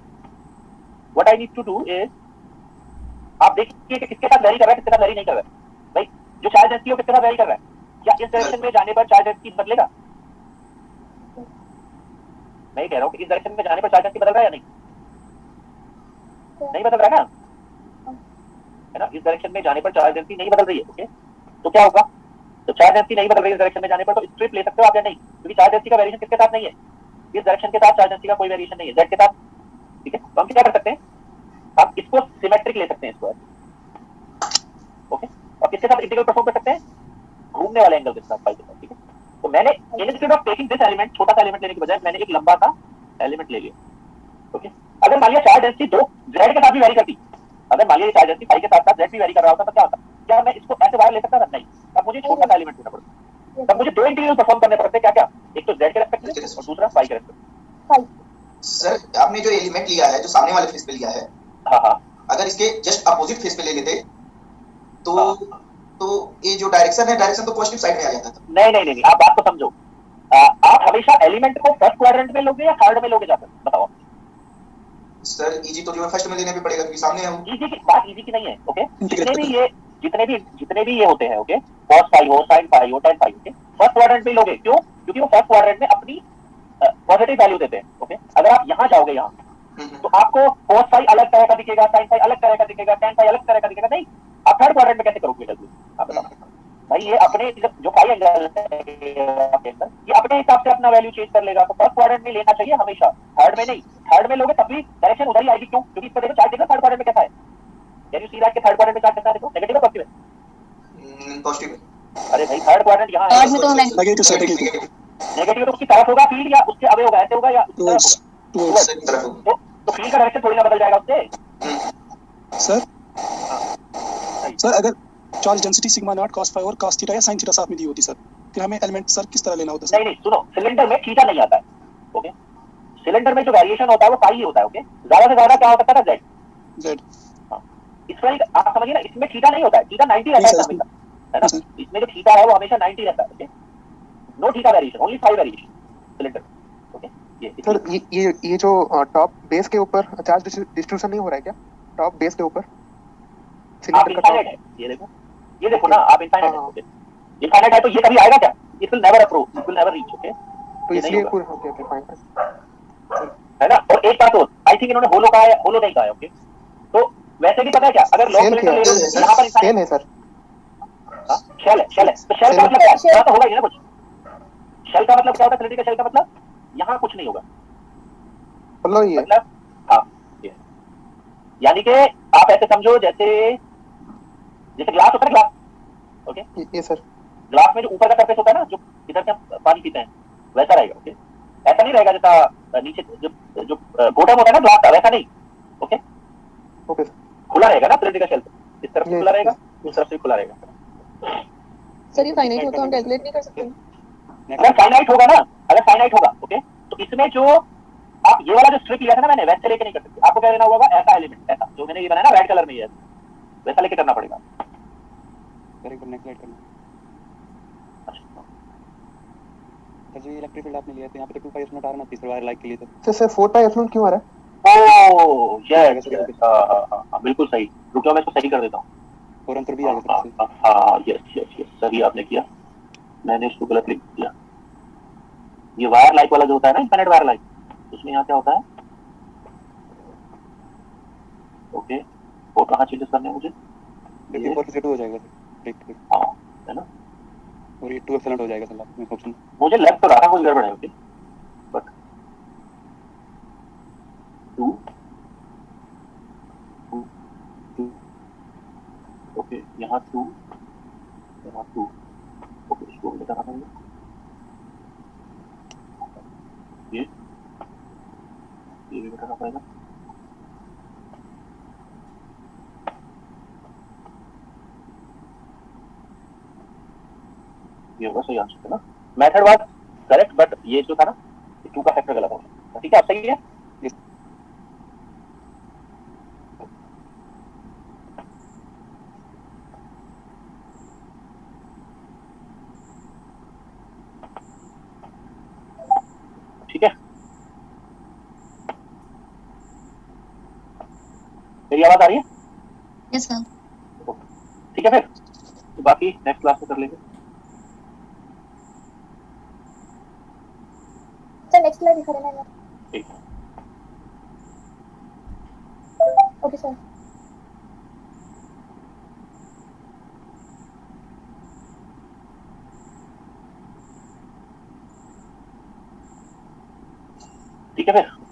what I need to do is, आप देखिए कि किसके साथ वैरी कर रहा है, किसके साथ वैरी नहीं कर रहा है भाई, जो चार्ज डेंसिटी हो किसके साथ वेरी कर रहा है? क्या इस डायरेक्शन में जाने पर चार्ज डेंसिटी बदलेगा? मैं कह रहा हूँ कि इस डायरेक्शन में जाने पर चार्ज डेंसिटी बदल रहा है या नहीं? नहीं बदल रहा है ना, है ना? इस डायरेक्शन में जाने पर चार्ज डेंसिटी नहीं बदल रही है। ओके, तो क्या होगा? तो चार्ज डेंसिटी नहीं बदल रही है इस डायरेक्शन में जाने पर, तो स्ट्रिप ले सकते हो आप या नहीं? क्योंकि चार्ज डेंसिटी का वेरिएशन किसके साथ नहीं है? इस डायरेक्शन के साथ चार्ज डेंसिटी का कोई वेरिएशन नहीं है, जेड के साथ। ठीक है, तो हम क्या कर सकते हैं, आप इसको सिमेट्रिक ले सकते हैं इसको। ओके, और किसके साथ इंटीग्रल परफॉर्म कर सकते हैं? घूमने वाले एंगल के साथ, फाई के साथ। ठीक है, तो मैंने instead of taking this element, छोटा सा एलिमेंट लेने के बजाय मैंने एक लंबा सा एलिमेंट ले लिया। ओके, अगर मान लिया चार्ज डेंसिटी दो जेड के साथ भी वेरी करती, अगर मान लिया चार्ज डेंसिटी फाई के साथ साथ जेड भी वेरी कर रहा होता तो क्या होता? क्या मैं इसको ऐसे बाहर ले सकता था? नहीं, अब मुझे छोटा सा एलिमेंट लेना पड़ता, तब मुझे दो इंटीग्रल परफॉर्म करने पड़ते। क्या क्या? एक तो जेड के रेस्पेक्ट में और दूसरा फाई के रेस्पेक्ट में। सर आपने जो एलिमेंट लिया है, जो सामने वाले फेस पे लिया है, हाँ हाँ, अगर इसके जस्ट अपोजिट फेस पे ले लेते तो तो ये जो डायरेक्शन है, डायरेक्शन तो पॉजिटिव साइड में आ जाता था। नहीं नहीं नहीं, आप बात को समझो। आप हमेशा एलिमेंट को फर्स्ट क्वाड्रेंट में लोगे या थर्ड में लोगे जाकर? बताओ सर इजी तो जो है फर्स्ट में लेने भी पड़ेगा क्योंकि सामने है वो। इजी की बात, इजी की नहीं है। ओके, जितने भी ये होते हैं, ओके, cos फाई हो, sin फाई हो, tan phi, okay, first quadrant में लोगे। क्यों? क्योंकि वो फर्स्ट क्वाड्रेंट में अपनी पॉजिटिव वैल्यू देते हैं। ओके, अगर आप यहाँ जाओगे यहाँ तो आपको cos फाई अलग तरह का दिखेगा, sin फाई अलग तरह का दिखेगा, tan फाई अलग तरह का दिखेगा। नहीं, आप थर्ड क्वाड्रेंट में कैसे करोगे जल्दी? आप बताओ भाई, ये अपने जो फाई एंगल है ये अपने हिसाब से अपना वैल्यू चेंज कर लेगा। तो फर्स्ट क्वाड्रेंट में लेना चाहिए हमेशा, थर्ड में नहीं। थर्ड में लोगे तब भी डायरेक्शन उधर ही आएगी। क्यों? क्योंकि इसको देखो, चार्ज देखो थर्ड क्वाड्रेंट में कैसा है। कैन यू सी दैट के थर्ड क्वाड्रेंट में चार्ज कैसा है? देखो, नेगेटिव है पॉजिटिव है? पॉजिटिव है। अरे भाई, थर्ड क्वाड्रेंट यहाँ है, नेगेटिव सर, नेगेटिव तो उसकी तरफ होगा फील्ड, या उसके अवे होगा, ऐसे होगा या तो फील्ड का डायरेक्शन थोड़ी ना बदल जाएगा उससे। सर अगर charge density sigma not cos phi और cos थीटा या sin थीटा साथ में दी होती सर, फिर हमें एलिमेंट सर किस तरह लेना होता सर? नहीं नहीं, सुनो, सिलेंडर में थीटा नहीं आता है। ओके, सिलेंडर में जो वेरिएशन होता है वो पाई ही होता है। ओके, ज्यादा से ज्यादा क्या हो सकता है? जेड। जेड। इसमें आप समझिए ना, इसमें थीटा नहीं होता है, थीटा 90 रहता है हमेशा, है ना? इसमें जो थीटा है वो हमेशा 90 रहता है। Okay, no theta variation, only phi variation cylinder. Okay, sir ये जो टॉप बेस के ऊपर चार्ज डिस्ट्रीब्यूशन नहीं हो रहा है क्या? टॉप बेस के ऊपर सिलेंडर का टॉप है, ये देखो ना आप, इनफाइनाइट है। ओके, इनफाइनाइट है तो ये कभी आएगा क्या? It will never approach, it will never reach. Okay, तो इसलिए पूरा ओके फाइन है ना? और एक बात और, आई थिंक इन्होंने होलो कहा है, होलो नहीं कहा है। ओके, तो वैसे भी पता है क्या, अगर लॉन्ग सिलेंडर ले लो यहाँ पर सेम है सर। शेल है, शेल है, तो शेल का मतलब क्या है? तो होगा ही ना कुछ। शेल का मतलब क्या होता है? सिलेंडर का शेल का मतलब यहाँ कुछ नहीं होगा, मतलब हाँ, यानी कि आप ऐसे समझो जैसे ग्लास होता है, ग्लास। ओके, ये सर ग्लास में जो ऊपर का सरफेस होता है ना, जो इधर से हम पानी पीते हैं, वैसा रहेगा। ओके, ऐसा नहीं रहेगा जैसा नीचे जो बॉटम होता है ना ग्लास का, वैसा नहीं। ओके, ओके खुला रहेगा ना सिलेंडर का शेल, इस तरफ से खुला रहेगा, उस तरफ से खुला रहेगा। सर ये फाइनाइट हो तो हम कैलकुलेट नहीं कर सकते? अगर फाइनाइट होगा ना, अगर फाइनाइट होगा, ओके, तो इसमें जो आप ये वाला जो स्ट्रिप लिया था ना मैंने, वैसे लेके नहीं कर सकते। आपको क्या लेना होगा? ऐसा एलिमेंट, ऐसा जो मैंने ये बनाया ना रेड कलर में, ये वैसा लेके करना पड़ेगा। सर एक बार नेक्स्ट स्लाइड करना। सर जो इलेक्ट्रिक फील्ड आपने लिया था यहाँ पे तो 2 पाई एप्सिलॉन आ रहा ना तीसरे वायर लाइक के लिए, तो सर 4 पाई एप्सिलॉन क्यों आ रहा है? ओह यस, हां बिल्कुल सही। रुको मैं इसको सही कर देता हूं। और अंतर भी आ गया सर। हां यस यस यस, सही आपने किया, मैंने इसको गलत लिख दिया। ये वायर लाइक वाला जो होता है ना, इनफाइनाइट वायर लाइक, उसमें यहाँ क्या होता है? ओके, वो कहाँ चेंजेस करने हैं मुझे? ये 4 से 2 हो जाएगा सर, हाँ, है ना? और ये 2 एप्सिलॉन हो जाएगा सर लास्ट में ऑप्शन। मुझे लग तो रहा था कुछ गड़बड़ है। ओके, बट 2 ओके, यहाँ 2 यहाँ 2। ओके, इसको भी बताना पड़ेगा। ये भी बताना पड़ेगा। ये होगा सही आंसर, है ना? मेथड वाज करेक्ट, बट ये जो था ना, 2 का फैक्टर गलत हो गया। ठीक है, आप सही है। ठीक है, मेरी आवाज आ रही है? Yes sir. ठीक है, फिर तो बाकी नेक्स्ट क्लास में कर लेंगे। सर नेक्स्ट स्लाइड दिखा देना है। ठीक है। Okay sir. ठीक है फिर